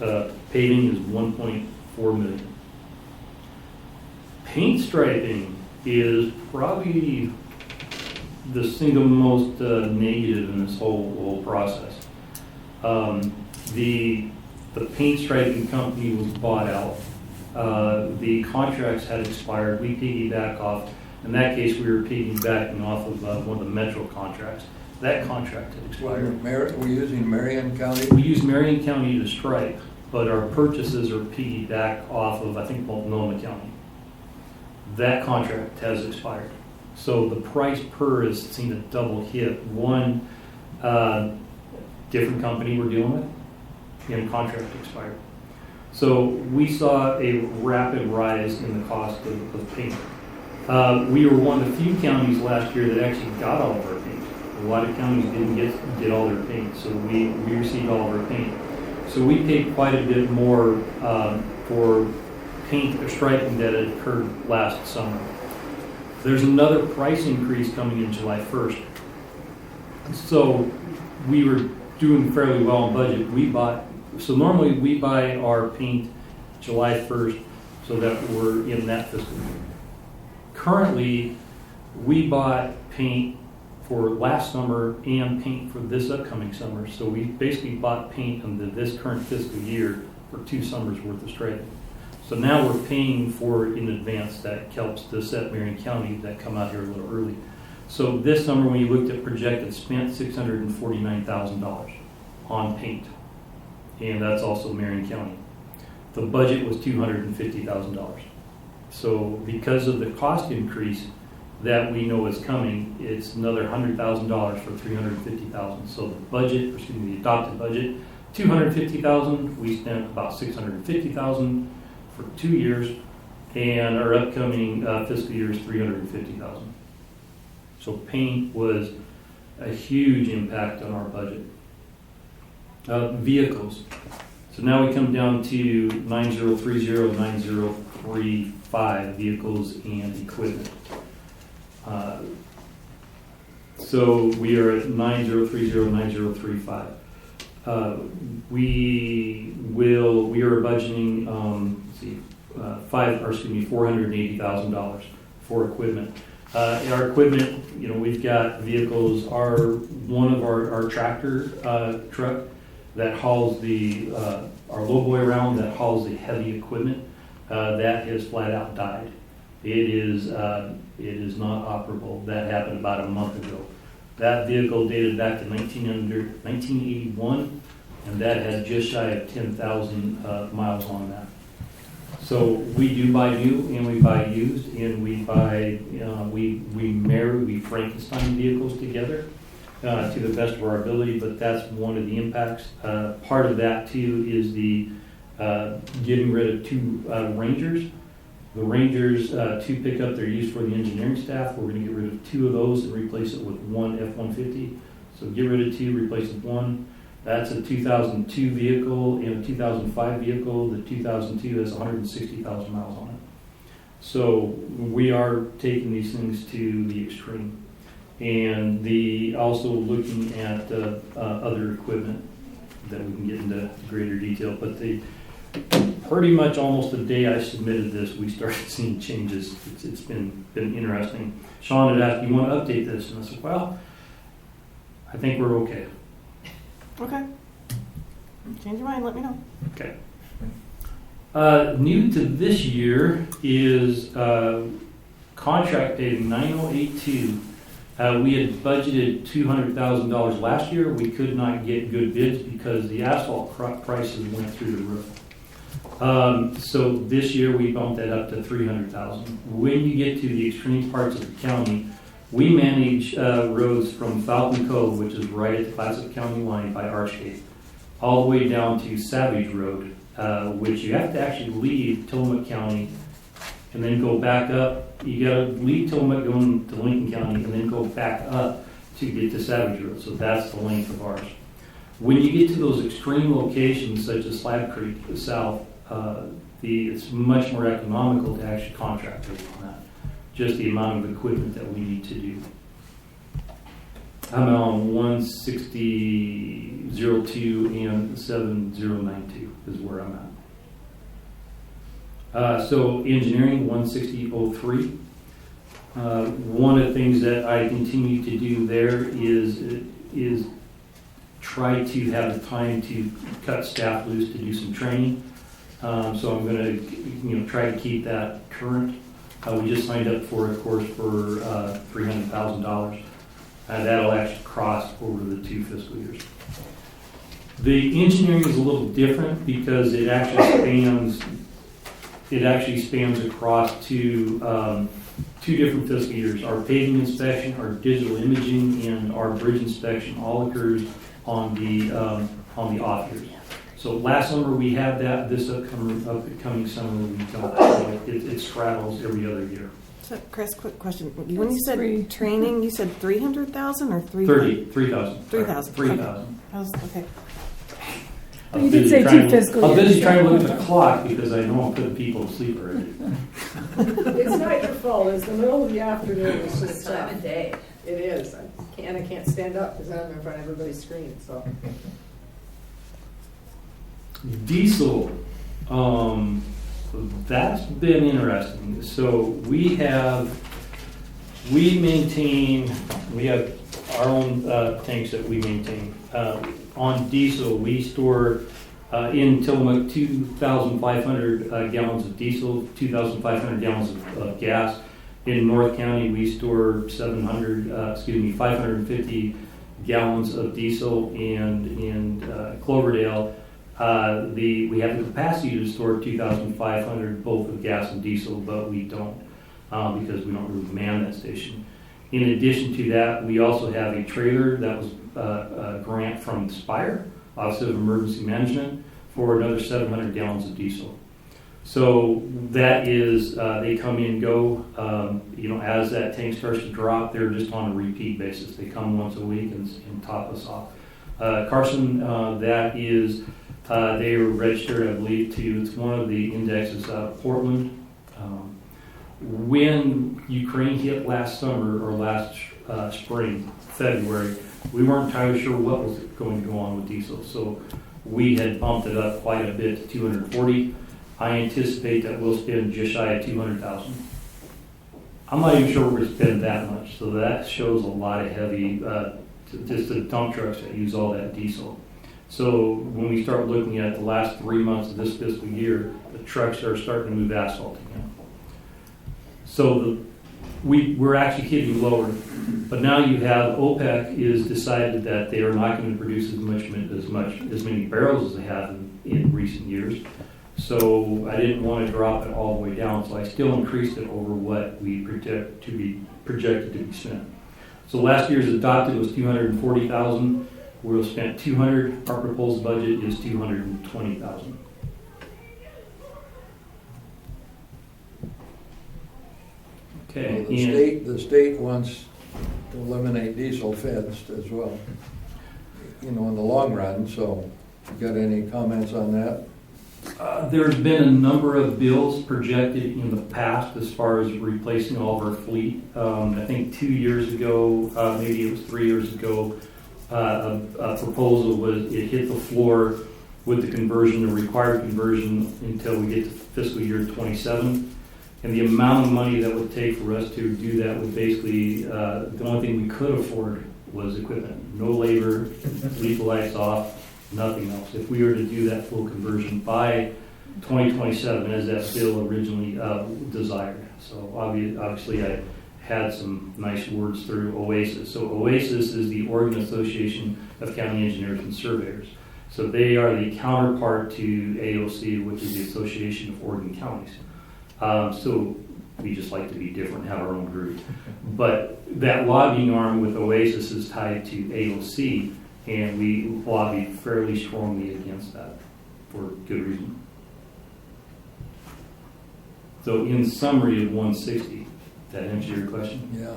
paving is $1.4 million. Paint striping is probably the single most negative in this whole process. The paint striping company was bought out. The contracts had expired. We piggyback off. In that case, we were piggybacking off of one of the Metro contracts. That contract had expired. We're using Marion County? We use Marion County to stripe, but our purchases are piggyback off of, I think, Multnomah County. That contract has expired. So the price per has seen a double hit. One, different company we're dealing with, and contract expired. So we saw a rapid rise in the cost of paint. We were one of the few counties last year that actually got all of our paint. A lot of counties didn't get all their paint, so we received all of our paint. So we paid quite a bit more for paint or striping that had occurred last summer. There's another price increase coming in July 1st. So we were doing fairly well on budget. So normally we buy our paint July 1st so that we're in that fiscal year. Currently, we bought paint for last summer and paint for this upcoming summer. So we basically bought paint into this current fiscal year for 2 summers worth of striping. So now we're paying for in advance. That helps to set Marion County that come out here a little early. So this summer, when you looked at projected, spent $649,000 on paint. And that's also Marion County. The budget was $250,000. So because of the cost increase that we know is coming, it's another $100,000 for $350,000. So the adopted budget, $250,000. We spent about $650,000 for 2 years, and our upcoming fiscal year is $350,000. So paint was a huge impact on our budget. Vehicles. So now we come down to 9030, 9035 vehicles and equipment. So we are at 9030, 9035. We are budgeting $480,000 for equipment. Our equipment, we've got vehicles. One of our tractor truck that hauls our lowboy around, that hauls the heavy equipment, that has flat out died. It is not operable. That happened about a month ago. That vehicle dated back to 1981, and that has just shy of 10,000 miles on that. So we do buy new and we buy used, and we Frankenstein vehicles together to the best of our ability, but that's one of the impacts. Part of that too is the getting rid of 2 Rangers. The Rangers, 2 pickup, they're used for the engineering staff. We're going to get rid of 2 of those and replace it with 1 F-150. So get rid of 2, replace with 1. That's a 2002 vehicle and a 2005 vehicle. The 2002 has 160,000 miles on it. So we are taking these things to the extreme. And also looking at other equipment. that we can get into greater detail. But pretty much almost the day I submitted this, we started seeing changes. It's been interesting. Sean had asked, "Do you want to update this?" And I said, "Well, I think we're okay." Okay. Change your mind, let me know. Okay. New to this year is contract dated 9082. We had budgeted $200,000 last year. We could not get good bids because the asphalt prices went through the roof. So this year we bumped that up to $300,000. When you get to the extreme parts of the county, we manage roads from Falcon Cove, which is right at the Clatsop County line by Archgate, all the way down to Savage Road, which you have to actually leave Tillamook County and then go back up. You got to leave Tillamook going to Lincoln County and then go back up to get to Savage Road. So that's the length of ours. When you get to those extreme locations such as Slab Creek South, it's much more economical to actually contract on that. Just the amount of equipment that we need to do. I'm on 160.02 and 7092 is where I'm at. So engineering 160.03. One of the things that I continue to do there is try to have the time to cut staff loose to do some training. So I'm going to try to keep that current. We just signed up for a course for $300,000. That'll actually cross over the 2 fiscal years. The engineering is a little different because it actually spans across two different fiscal years. Our paving inspection, our digital imaging, and our bridge inspection all occurs on the off years. So last summer we had that. This upcoming summer we don't. So it straddles every other year. So, Chris, quick question. When you said training, you said 300,000 or 3,000. 3,000. 3,000. Okay. But you did say 2 fiscal years. I'm busy trying to look at the clock because I know I'm putting people to sleep already. It's not your fault, it's the middle of the afternoon, it's just Time of day. It is, I can't stand up because I'm in front of everybody's screen, so. Diesel, that's been interesting. So we have our own tanks that we maintain. On diesel, we store in Tillamook 2,500 gallons of diesel, 2,500 gallons of gas. In North County, we store 550 gallons of diesel, and in Cloverdale, we have the capacity to store 2,500 both of gas and diesel, but we don't because we don't really man that station. In addition to that, we also have a trailer that was a grant from Spire, Office of Emergency Management, for another 700 gallons of diesel. So that is, they come in and go, as that tank starts to drop, they're just on a repeat basis. They come once a week and top us off. Carson, that is, they were registered, I believe, it's one of the indexes out of Portland. When Ukraine hit last summer or last spring, February, we weren't entirely sure what was going to go on with diesel. So we had bumped it up quite a bit to 240. I anticipate that we'll spend just shy of 200,000. I'm not even sure we're going to spend that much. So that shows a lot of heavy, just the dump trucks that use all that diesel. So when we start looking at the last 3 months of this fiscal year, the trucks are starting to move asphalt again. So we're actually hitting lower. But now you have OPEC is decided that they are not going to produce as many barrels as they have in recent years. So I didn't want to drop it all the way down, so I still increased it over what we projected to be spent. So last year's adopted was 240,000. We'll spent 200. Our proposed budget is 220,000. Okay. Well, the state wants to eliminate diesel feds as well, in the long run. So, you got any comments on that? There's been a number of bills projected in the past as far as replacing all of our fleet. I think 2 years ago, maybe it was 3 years ago, a proposal was, it hit the floor with the conversion, the required conversion until we get to fiscal year 27. And the amount of money that would take for us to do that would basically, the only thing we could afford was equipment. No labor, leave the lights off, nothing else. If we were to do that full conversion by 2027, as that bill originally desired. So obviously I had some nice words through OASIS. So OASIS is the Oregon Association of County Engineers and Surveyors. So they are the counterpart to AOC, which is the Association of Oregon Counties. So we just like to be different, have our own group. But that lobbying arm with OASIS is tied to AOC, and we lobby fairly strongly against that for good reason. So in summary of 160, that answer your question? Yeah.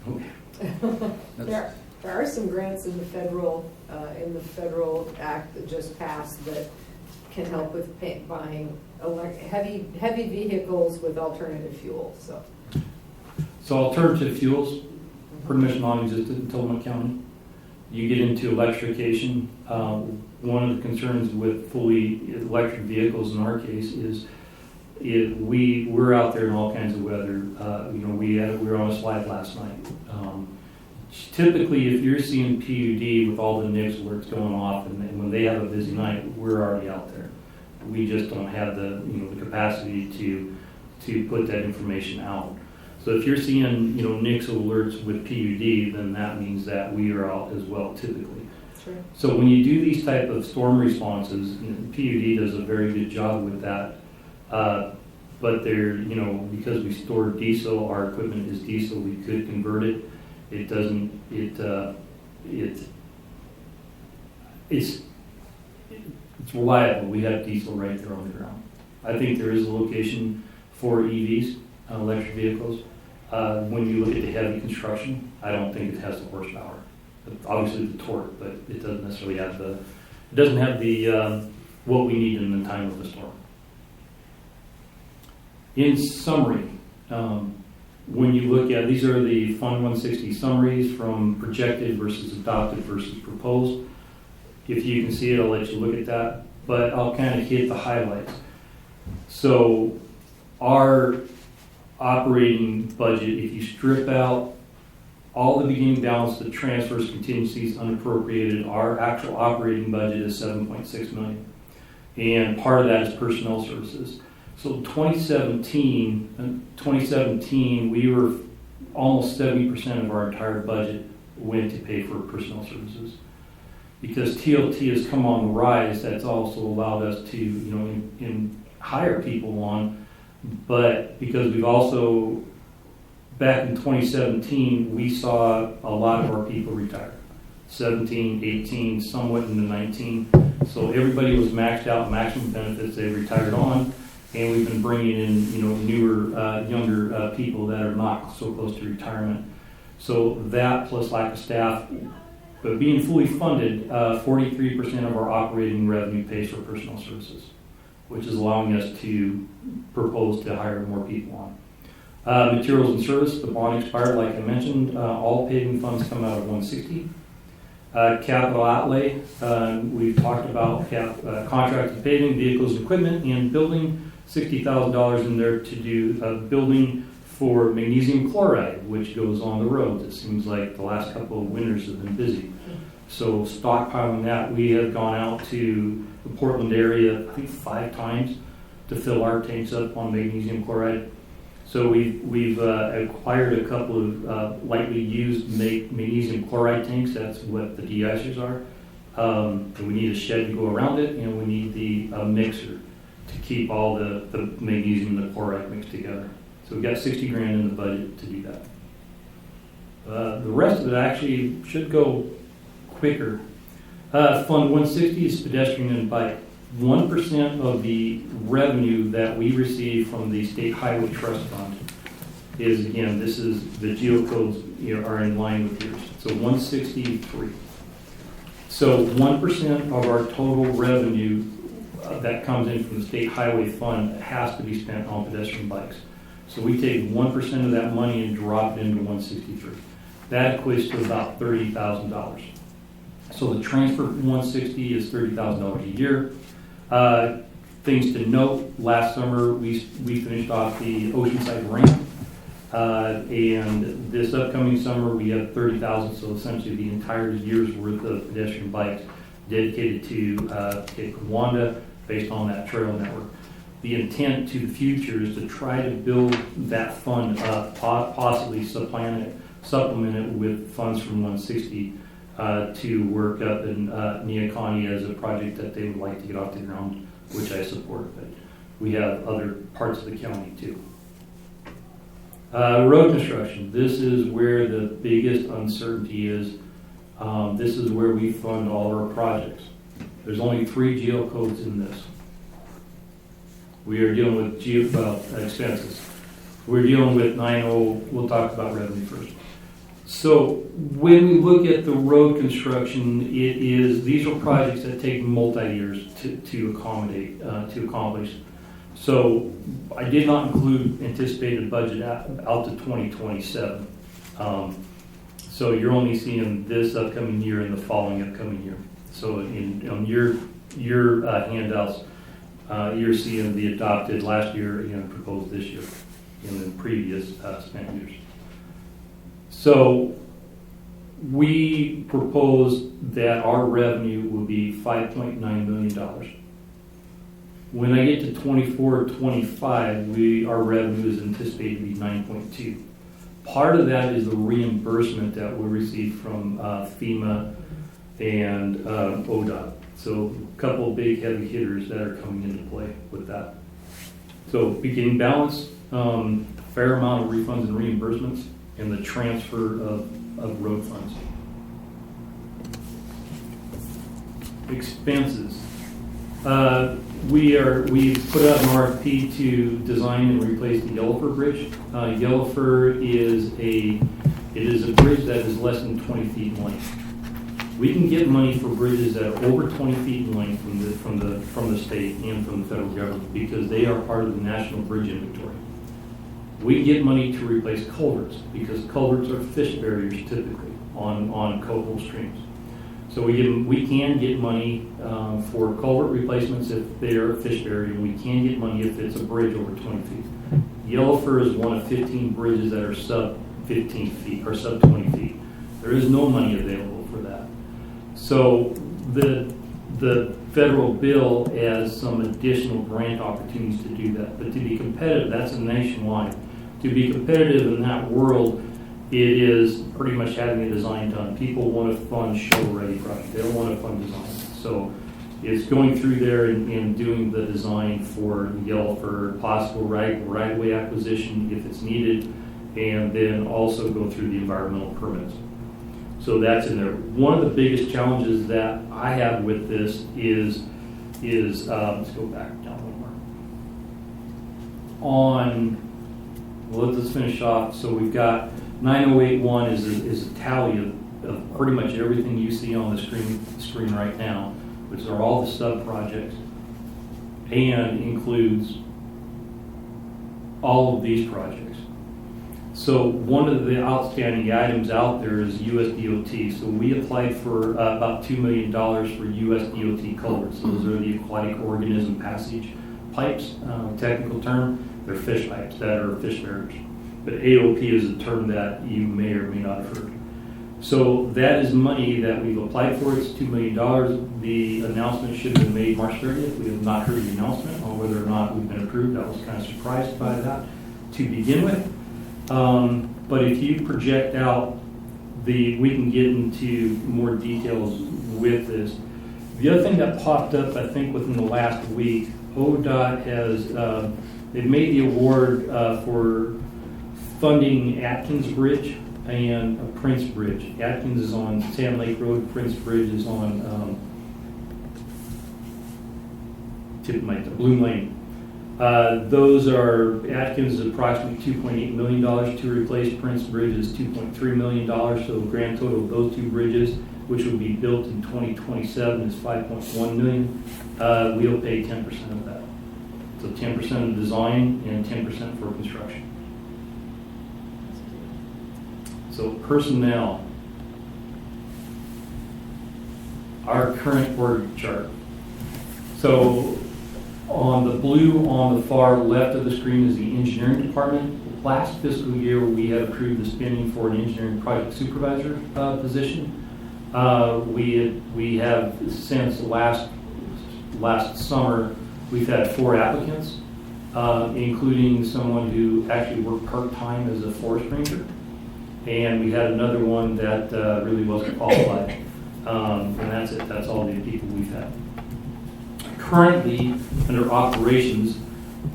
Okay. There are some grants in the federal act that just passed that can help with buying heavy vehicles with alternative fuel, so. So alternative fuels, pretty much non-existent in Tillamook County. You get into electrification. One of the concerns with fully electric vehicles in our case is we're out there in all kinds of weather. We were on a slide last night. Typically, if you're seeing PUD with all the NICS alerts going off, and when they have a busy night, we're already out there. We just don't have the capacity to put that information out. So if you're seeing NICS alerts with PUD, then that means that we are out as well typically. Sure. So when you do these type of storm responses, PUD does a very good job with that. But because we store diesel, our equipment is diesel, we could convert it. It's reliable. We have diesel right there on the ground. I think there is a location for EVs, electric vehicles. When you look at the heavy construction, I don't think it has the horsepower. Obviously the torque, but it doesn't necessarily have the what we need in the time of the storm. In summary, when you look at, these are the Fund 160 summaries from projected versus adopted versus proposed. If you can see it, I'll let you look at that, but I'll kind of hit the highlights. So our operating budget, if you strip out all the beginning balance, the transfers, contingencies, unappropriated, our actual operating budget is $7.6 million. And part of that is personnel services. So 2017, we were almost 70% of our entire budget went to pay for personnel services. Because TLT has come on the rise, that's also allowed us to hire people on. But because we've also, back in 2017, we saw a lot of our people retire. 17, 18, somewhat into 19. So everybody was maxed out, maximum benefits they retired on. And we've been bringing in, newer, younger people that are not so close to retirement. So that plus lack of staff, but being fully funded, 43% of our operating revenue pays for personnel services, which is allowing us to propose to hire more people on. Materials and service, the bond expired, like I mentioned. All paving funds come out of 160. Capital outlay, we've talked about contracted paving, vehicles, equipment, and building. $60,000 in there to do building for magnesium chloride, which goes on the roads. It seems like the last couple of winters have been busy. So stockpiling that, we have gone out to the Portland area, I think 5 times to fill our tanks up on magnesium chloride. So we've acquired a couple of lightly used magnesium chloride tanks. That's what the de-icers are. And we need a shed to go around it, and we need the mixer to keep all the magnesium and the chloride mixed together. So we've got $60,000 in the budget to do that. The rest of it actually should go quicker. Fund 160 is pedestrian and bike. 1% of the revenue that we receive from the State Highway Trust Fund is, again, this is the geocodes are in line with yours. So 163. So 1% of our total revenue that comes in from the State Highway Fund has to be spent on pedestrian bikes. So we take 1% of that money and drop it into 163. That equates to about $30,000. So the transfer from 160 is $30,000 a year. Things to note, last summer we finished off the Oceanside ramp. And this upcoming summer we have 30,000, so essentially the entire year's worth of pedestrian bikes dedicated to Cape Kiwanda based on that trail network. The intent to the future is to try to build that fund up, possibly supplement it with funds from 160 to work up in Neoconi as a project that they would like to get off the ground, which I support. But we have other parts of the county too. Road construction. This is where the biggest uncertainty is. This is where we fund all of our projects. There's only 3 geo codes in this. We are dealing with expenses. We're dealing with 9.0. We'll talk about revenue first. So when we look at the road construction, these are projects that take multi-years to accomplish. So I did not include anticipated budget out to 2027. So you're only seeing this upcoming year and the following upcoming year. So on your handouts, you're seeing the adopted last year and proposed this year in the previous spent years. So we propose that our revenue will be $5.9 million. When I get to 24-25, our revenue is anticipated to be 9.2. Part of that is the reimbursement that we receive from FEMA and ODOT. So a couple of big heavy hitters that are coming into play with that. So beginning balance, fair amount of refunds and reimbursements, and the transfer of road funds. Expenses. We put out an RFP to design and replace the Yellowford Bridge. Yellowford is a bridge that is less than 20 feet in length. We can get money for bridges that are over 20 feet in length from the state and from the federal government because they are part of the National Bridge Inventory. We get money to replace culverts because culverts are fish barriers typically on coastal streams. So we can get money for culvert replacements if they are a fish barrier, and we can get money if it's a bridge over 20 feet. Yellowford is one of 15 bridges that are sub 15 feet or sub 20 feet. There is no money available for that. So the federal bill has some additional grant opportunities to do that. But to be competitive, that's nationwide. To be competitive in that world, it is pretty much having a design done. People want to fund shovel-ready projects. They don't want to fund design. So it's going through there and doing the design for Yellowford, possible right-of-way acquisition if it's needed, and then also go through the environmental permits. So that's in there. One of the biggest challenges that I have with this is let's go back down one more. Let's finish off. So we've got 9081 is a tally of pretty much everything you see on the screen right now, which are all the sub-projects, and includes all of these projects. So one of the outstanding items out there is USDOT. So we applied for about $2 million for USDOT culverts. Those are the aquatic organism passage pipes, technical term. They're fish pipes that are fish barriers. But AOP is a term that you may or may not have heard. So that is money that we've applied for. It's $2 million. The announcement should have been made March 30th. We have not heard the announcement on whether or not we've been approved. I was kind of surprised by that to begin with. But if you project out we can get into more details with this. The other thing that popped up, I think, within the last week, ODOT has, they've made the award for funding Atkins Bridge and Prince Bridge. Atkins is on Sand Lake Road, Prince Bridge is on Bloom Lane. Those are, Atkins is approximately $2.8 million to replace. Prince Bridge is $2.3 million, so the grand total of those two bridges, which will be built in 2027, is $5.1 million. We'll pay 10% of that. So 10% of design and 10% for construction. So personnel. our current org chart. So on the blue on the far left of the screen is the engineering department. Last fiscal year, we had approved the spending for an engineering project supervisor position. We have since last summer, we've had 4 applicants, including someone who actually worked part-time as a forest ranger. And we had another one that really wasn't qualified. And that's it. That's all the people we've had. Currently, under operations,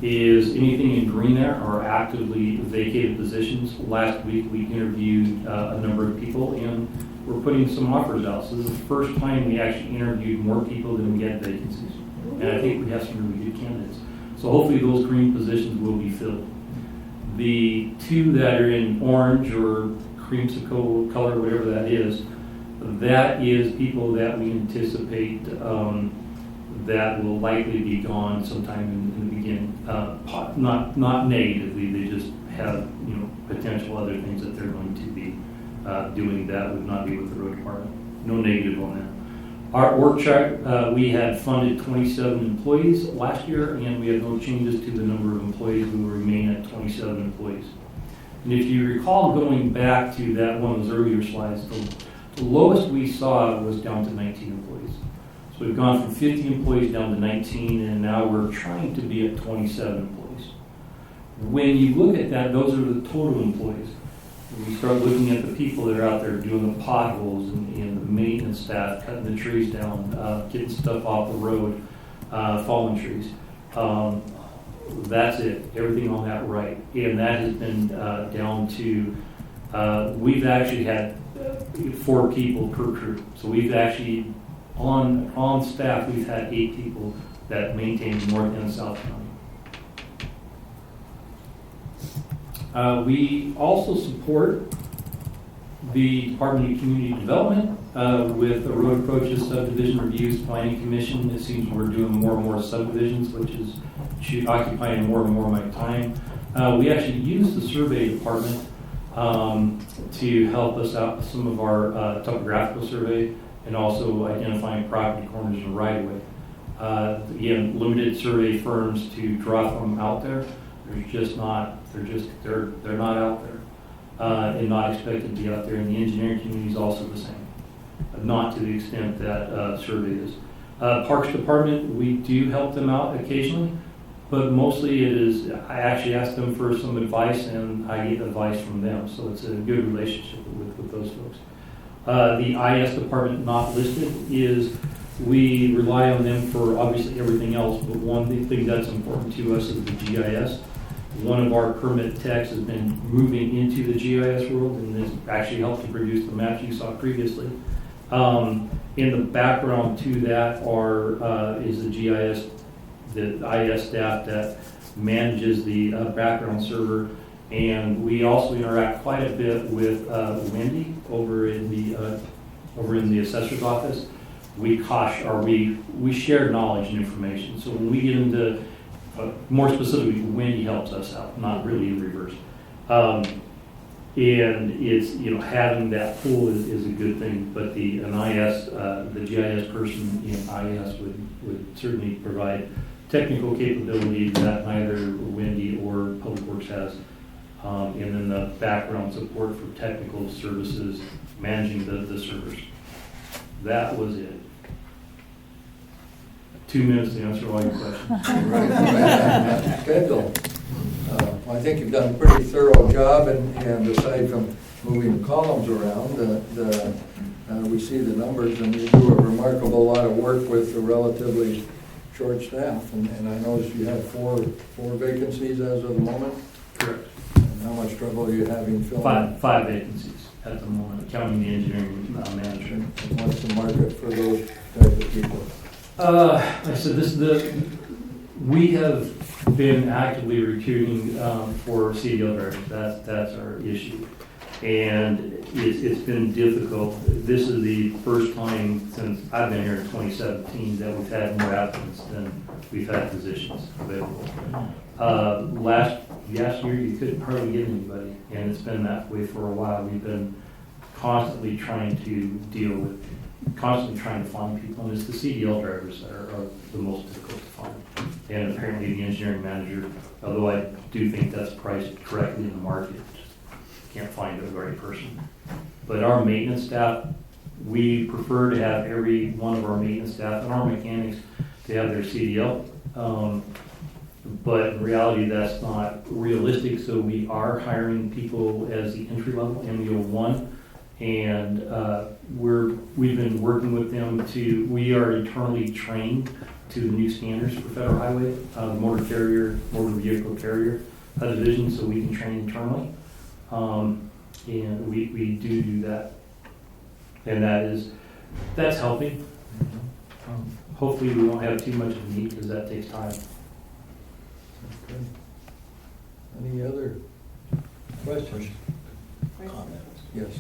is anything in green there are actively vacated positions. Last week, we interviewed a number of people, and we're putting some offers out. So this is the first time we actually interviewed more people than we had vacancies. And I think we have some really good candidates. So hopefully those green positions will be filled. The 2 that are in orange or creamsicle color, whatever that is people that we anticipate that will likely be gone sometime in the beginning. Not negatively, they just have potential other things that they're going to be doing that would not be with the road department. No negative on that. Our org chart, we had funded 27 employees last year, and we have no changes to the number of employees. We will remain at 27 employees. And if you recall going back to that one of those earlier slides, the lowest we saw was down to 19 employees. So we've gone from 50 employees down to 19, and now we're trying to be at 27 employees. When you look at that, those are the total employees. When we start looking at the people that are out there doing the potholes and the maintenance staff, cutting the trees down, getting stuff off the road, fallen trees, that's it. Everything on that right. And that has been down to, we've actually had 4 people per crew. So we've actually, on staff, we've had 8 people that maintain North and South County. We also support the Department of Community Development with the road approaches, subdivision reviews, planning commission. It seems we're doing more and more subdivisions, which is occupying more and more of my time. We actually use the survey department to help us out with some of our topographical survey and also identifying property corners and right-of-way. Again, limited survey firms to draw from out there. They're not out there and not expected to be out there. And the engineering community is also the same, not to the extent that survey is. Parks Department, we do help them out occasionally, but mostly it is, I actually ask them for some advice and I get advice from them. So it's a good relationship with those folks. The IS department not listed is we rely on them for obviously everything else, but one thing that's important to us is the GIS. One of our permit techs has been moving into the GIS world and has actually helped to produce the maps you saw previously. In the background to that is the GIS, the IS staff that manages the background server. And we also interact quite a bit with Wendy over in the assessor's office. We share knowledge and information. So when we get into more specifically, Wendy helps us out, not really in reverse. And it's having that pool is a good thing. But the GIS person in IS would certainly provide technical capability that neither Wendy or Public Works has. And then the background support for technical services, managing the servers. That was it. 2 minutes to answer all your questions. Schedule. I think you've done a pretty thorough job, and aside from moving the columns around, we see the numbers, and you do a remarkable lot of work with a relatively short staff. And I noticed you have four vacancies as of the moment. Correct. And how much trouble are you having filling? Five vacancies at the moment, counting the engineering manager. And what's the market for those type of people? Like I said, we have been actively recruiting for CDL drivers. That's our issue, and it's been difficult. This is the first time since I've been here in 2017 that we've had more applicants than we've had positions available. Last year you couldn't hardly get anybody, and it's been that way for a while. We've been constantly trying to deal with constantly trying to find people, and it's the CDL drivers that are the most difficult to find. And apparently the engineering manager, although I do think that's priced correctly in the market, just can't find the right person. But our maintenance staff, we prefer to have every one of our maintenance staff and our mechanics to have their CDL. But in reality, that's not realistic, so we are hiring people as the entry level, MBO1, and we've been working with them we are internally trained to the new standards for federal highway, motor vehicle carrier division, so we can train internally. And we do that. And that's helping. Hopefully we won't have too much of a need because that takes time. Okay. Any other questions? Comments? Yes.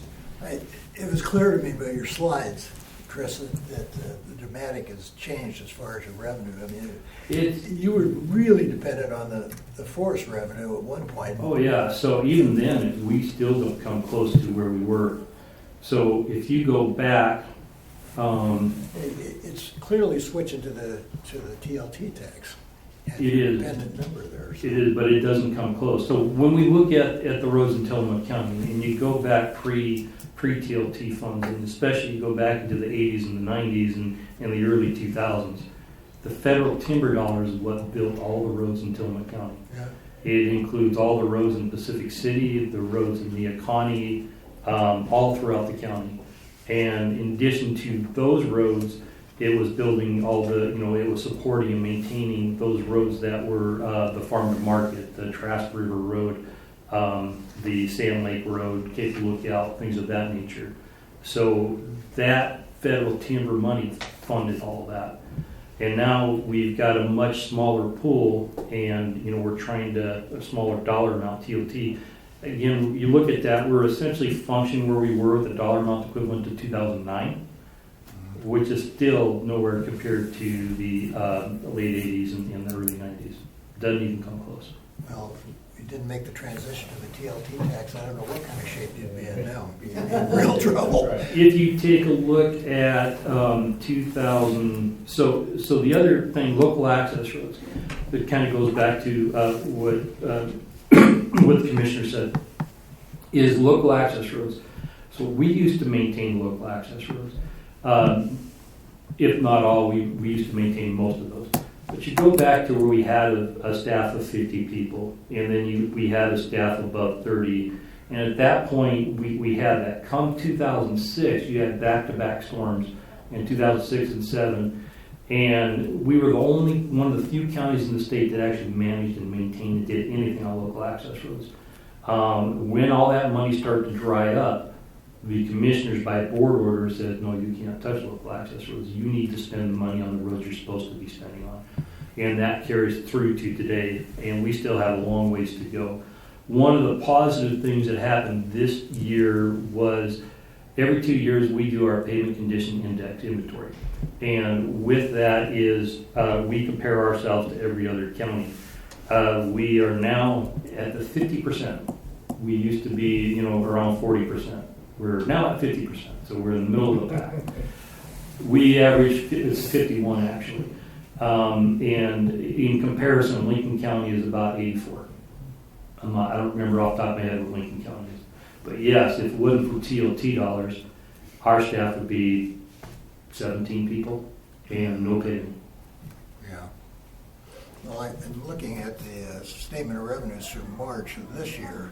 It was clear to me by your slides, Chris, that the dramatic has changed as far as your revenue. I mean, you were really dependent on the forest revenue at one point. Oh yeah, so even then, we still don't come close to where we were. So if you go back, It's clearly switching to the TLT tax. It is. Independent number there. So. it is, but it doesn't come close. So when we look at the roads in Tillamook County, and you go back pre-TLT funds, and especially you go back into the 80s and the 90s and the early 2000s, the federal timber dollars is what built all the roads in Tillamook County. Yeah. It includes all the roads in Pacific City, the roads in Neocony, all throughout the county. And in addition to those roads, it was building all the, it was supporting and maintaining those roads that were the farm to market, the Trask River Road, the Salem Lake Road, Cape Lookout, things of that nature. So that federal timber money funded all of that. And now we've got a much smaller pool, and we're trying to a smaller dollar amount TOT. Again, you look at that, we're essentially functioning where we were with a dollar amount equivalent to 2009, which is still nowhere compared to the late 80s and the early 90s. Doesn't even come close. Well, if you didn't make the transition to the TLT tax, I don't know what kind of shape you'd be in now. You'd be in real trouble. If you take a look at 2000, so the other thing, local access roads, it kind of goes back to what the commissioner said, is local access roads. So we used to maintain local access roads. If not all, we used to maintain most of those. But you go back to where we had a staff of 50 people, and then we had a staff above 30. And at that point, we had that. Come 2006, you had back-to-back storms in 2006 and 2007. And we were the only one of the few counties in the state that actually managed and maintained and did anything on local access roads. When all that money started to dry up, the commissioners by board order said, no, you can't touch local access roads. You need to spend the money on the roads you're supposed to be spending on. And that carries through to today, and we still have a long ways to go. One of the positive things that happened this year was every 2 years we do our pavement condition index inventory. And with that is we compare ourselves to every other county. We are now at the 50%. We used to be, around 40%. We're now at 50%, so we're in the middle of the pack. We average, it's 51 actually. And in comparison, Lincoln County is about 84. I don't remember off the top of my head what Lincoln County is. But yes, if it wasn't for TOT dollars, our staff would be 17 people and no paving. Yeah. Well, I've been looking at the statement of revenues through March of this year,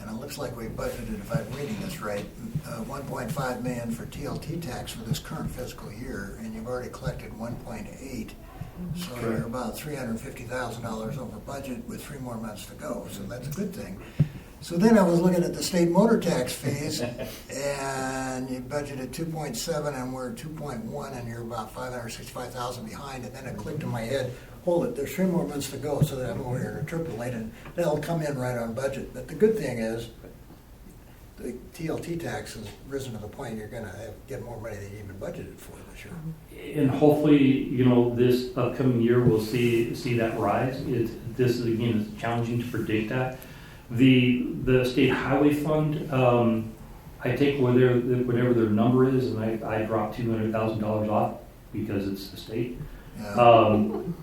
and it looks like we budgeted, if I'm reading this right, $1.5 million for TLT tax for this current fiscal year, and you've already collected 1.8. So Correct. you're about $350,000 over budget with 3 more months to go, so that's a good thing. So then I was looking at the state motor tax fees, and you budgeted 2.7, and we're at 2.1, and you're about $565,000 behind. And then it clicked in my head, hold it, there's 3 more months to go, so that I'm over here interpolating. That'll come in right on budget. But the good thing is, the TLT tax has risen to the point you're going to get more money than you even budgeted for this year. And hopefully, this upcoming year we'll see that rise. This is, again, it's challenging to predict that. The state highway fund, I take whatever their number is, and I drop $200,000 off because it's the state. And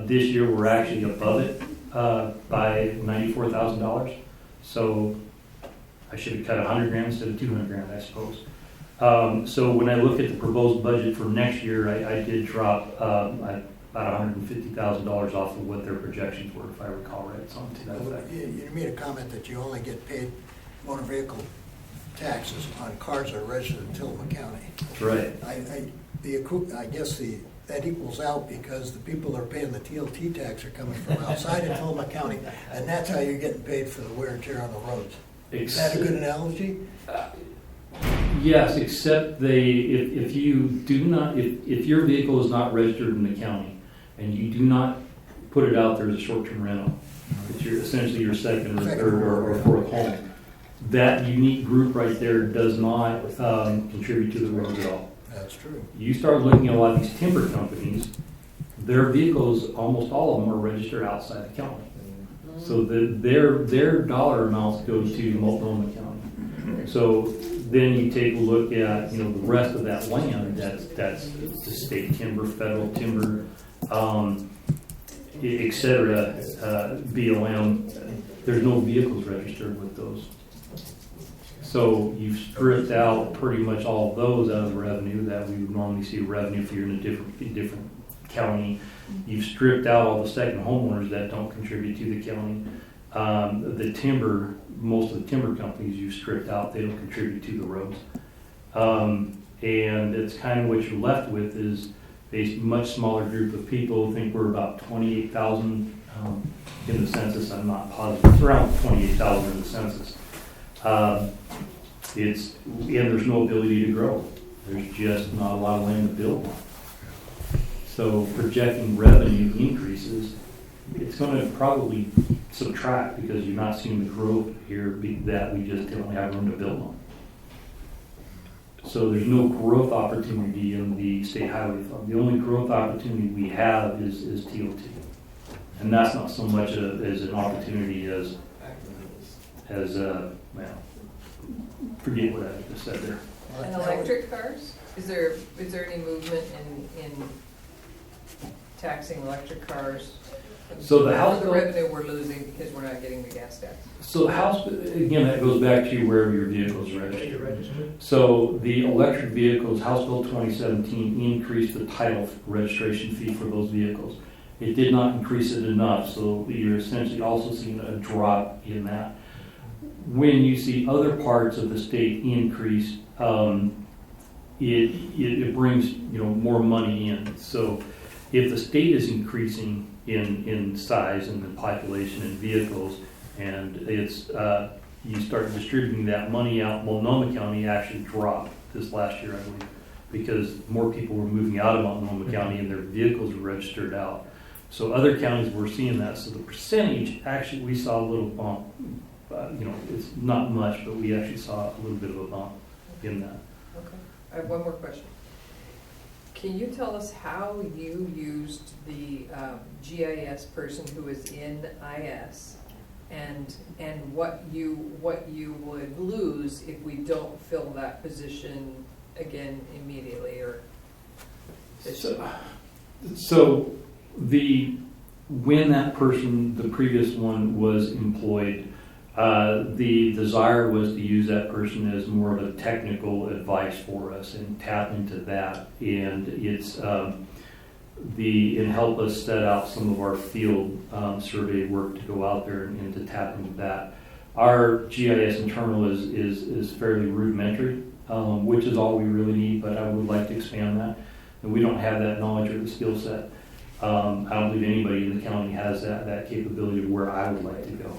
this year we're actually above it by $94,000. So I should have cut 100 grand instead of 200 grand, I suppose. So when I look at the proposed budget for next year, I did drop about $150,000 off of what their projections were, if I recall right. Something to that effect. You made a comment that you only get paid motor vehicle taxes on cars that are registered in Tillamook County. That's right. I guess that equals out because the people that are paying the TLT tax are coming from outside of Tillamook County, and that's how you're getting paid for the wear and tear on the roads. Is that a good analogy? Yes, except if your vehicle is not registered in the county and you do not put it out there as a short-term rental, it's essentially your second or third or fourth home. That unique group right there does not contribute to the roads at all. That's true. You start looking at a lot of these timber companies, their vehicles, almost all of them are registered outside the county. So their dollar amounts go to Multnomah County. So then you take a look at the rest of that land that's the state timber, federal timber, et cetera, BLM. There's no vehicles registered with those. So you've stripped out pretty much all of those out of the revenue that we would normally see revenue if you're in a different county. You've stripped out all the second homeowners that don't contribute to the county. The timber, most of the timber companies you've stripped out, they don't contribute to the roads. And it's kind of what you're left with is a much smaller group of people. I think we're about 28,000 in the census. I'm not positive. It's around 28,000 in the census. There's no ability to grow. There's just not a lot of land to build on. So projecting revenue increases, it's going to probably subtract because you're not seeing the growth here that we just don't have room to build on. So there's no growth opportunity in the state highway fund. The only growth opportunity we have is TOT. And that's not so much as an opportunity as forget what I just said there. And electric cars? Is there any movement in taxing electric cars? So the House the bill, revenue we're losing because we're not getting the gas tax. so the House, again, that goes back to wherever your vehicle is registered. So the electric vehicles, House Bill 2017 increased the title registration fee for those vehicles. It did not increase it enough, so you're essentially also seeing a drop in that. When you see other parts of the state increase, it brings more money in. So if the state is increasing in size and in population and vehicles, and it's you start distributing that money out, Multnomah County actually dropped this last year, I believe, because more people were moving out of Multnomah County and their vehicles were registered out. So other counties were seeing that. So the percentage, actually, we saw a little bump. It's not much, but we actually saw a little bit of a bump in that. Okay. I have one more question. Can you tell us how you used the GIS person who is in IS and what you would lose if we don't fill that position again immediately or this year? So when that person, the previous one, was employed, the desire was to use that person as more of a technical advice for us and tap into that, and it's and help us set out some of our field survey work to go out there and to tap into that. Our GIS internal is fairly rudimentary, which is all we really need, but I would like to expand that. And we don't have that knowledge or the skill set. I don't believe anybody in the county has that capability of where I would like to go.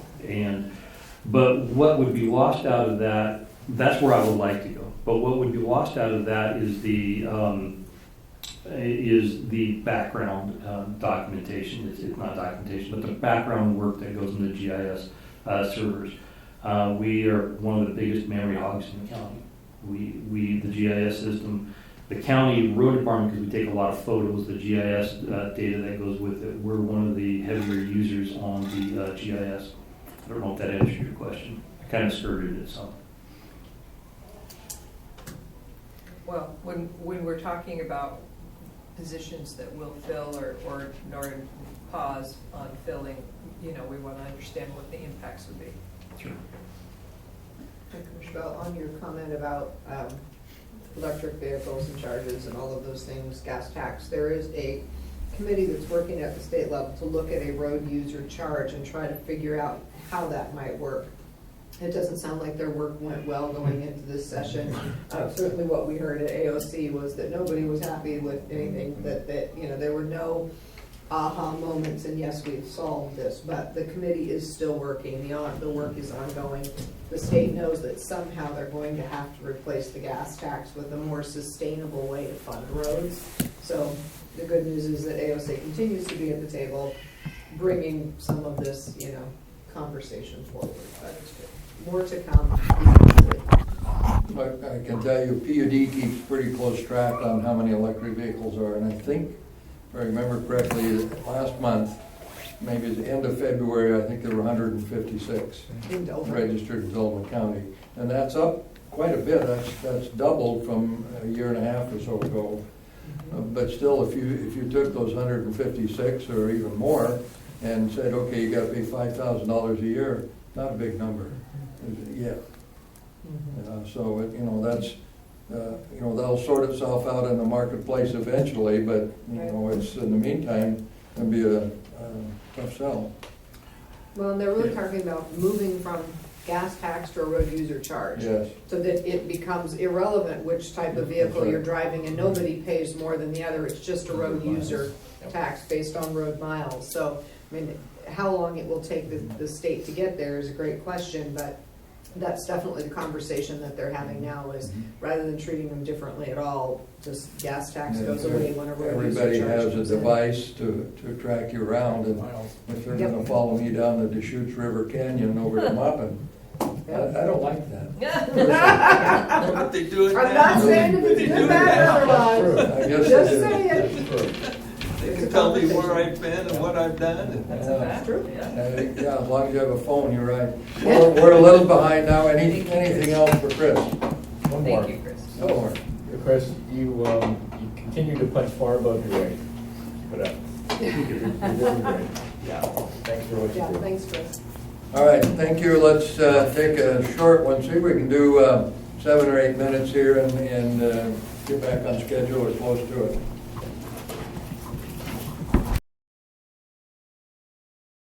But what would be lost out of that, that's where I would like to go. But what would be lost out of that is the background documentation. It's not documentation, but the background work that goes into GIS servers. We are one of the biggest memory hogs in the county. The GIS system, the county road department, because we take a lot of photos, the GIS data that goes with it, we're one of the heavier users on the GIS. I don't know if that answers your question. I kind of skirted it some. Well, when we're talking about positions that will fill or pause on filling, we want to understand what the impacts would be. Sure. Michelle, on your comment about electric vehicles and charges and all of those things, gas tax, there is a committee that's working at the state level to look at a road user charge and try to figure out how that might work. It doesn't sound like their work went well going into this session. Certainly what we heard at AOC was that nobody was happy with anything, that there were no aha moments, and yes, we've solved this, but the committee is still working. The work is ongoing. The state knows that somehow they're going to have to replace the gas tax with a more sustainable way to fund roads. So the good news is that AOC continues to be at the table, bringing some of this, conversation forward. But more to come. But I can tell you, PUD keeps pretty close track on how many electric vehicles are, and I think, if I remember correctly, last month, maybe at the end of February, I think there were 156 In Dover. registered in Sullivan County. And that's up quite a bit. That's doubled from a year and a half or so ago. But still, if you took those 156 or even more and said, okay, you got to pay $5,000 a year, not a big number. Yeah. So that's that'll sort itself out in the marketplace eventually. But it's in the meantime going to be a tough sell. Well, and they're really talking about moving from gas tax to a road user charge. Yes. So that it becomes irrelevant which type of vehicle you're driving, and nobody pays more than the other. It's just a road user tax based on road miles. So, I mean, how long it will take the state to get there is a great question, but that's definitely the conversation that they're having now is rather than treating them differently at all, just gas tax goes away when a road user charge Everybody has comes a in. device to track you around, and if they're going to follow me down the Deschutes River Canyon over to Maupin, I don't like that. But they do it I'm now. not saying if it's good, bad, or otherwise. I guess Just they do. saying. They can tell me where I've been and what I've done. And That's a fact. True. Yeah. Yeah, as long as you have a phone, you're right. We're a little behind now. Anything else for Chris? One more. Thank you, Chris. No more. Chris, you continue to punch far above your weight. Keep it up. You're doing great. Yeah. Thanks for what you Yeah, do. thanks, Chris. All right, thank you. Let's take a short one. See if we can do 7 or 8 minutes here and get back on schedule or close to it.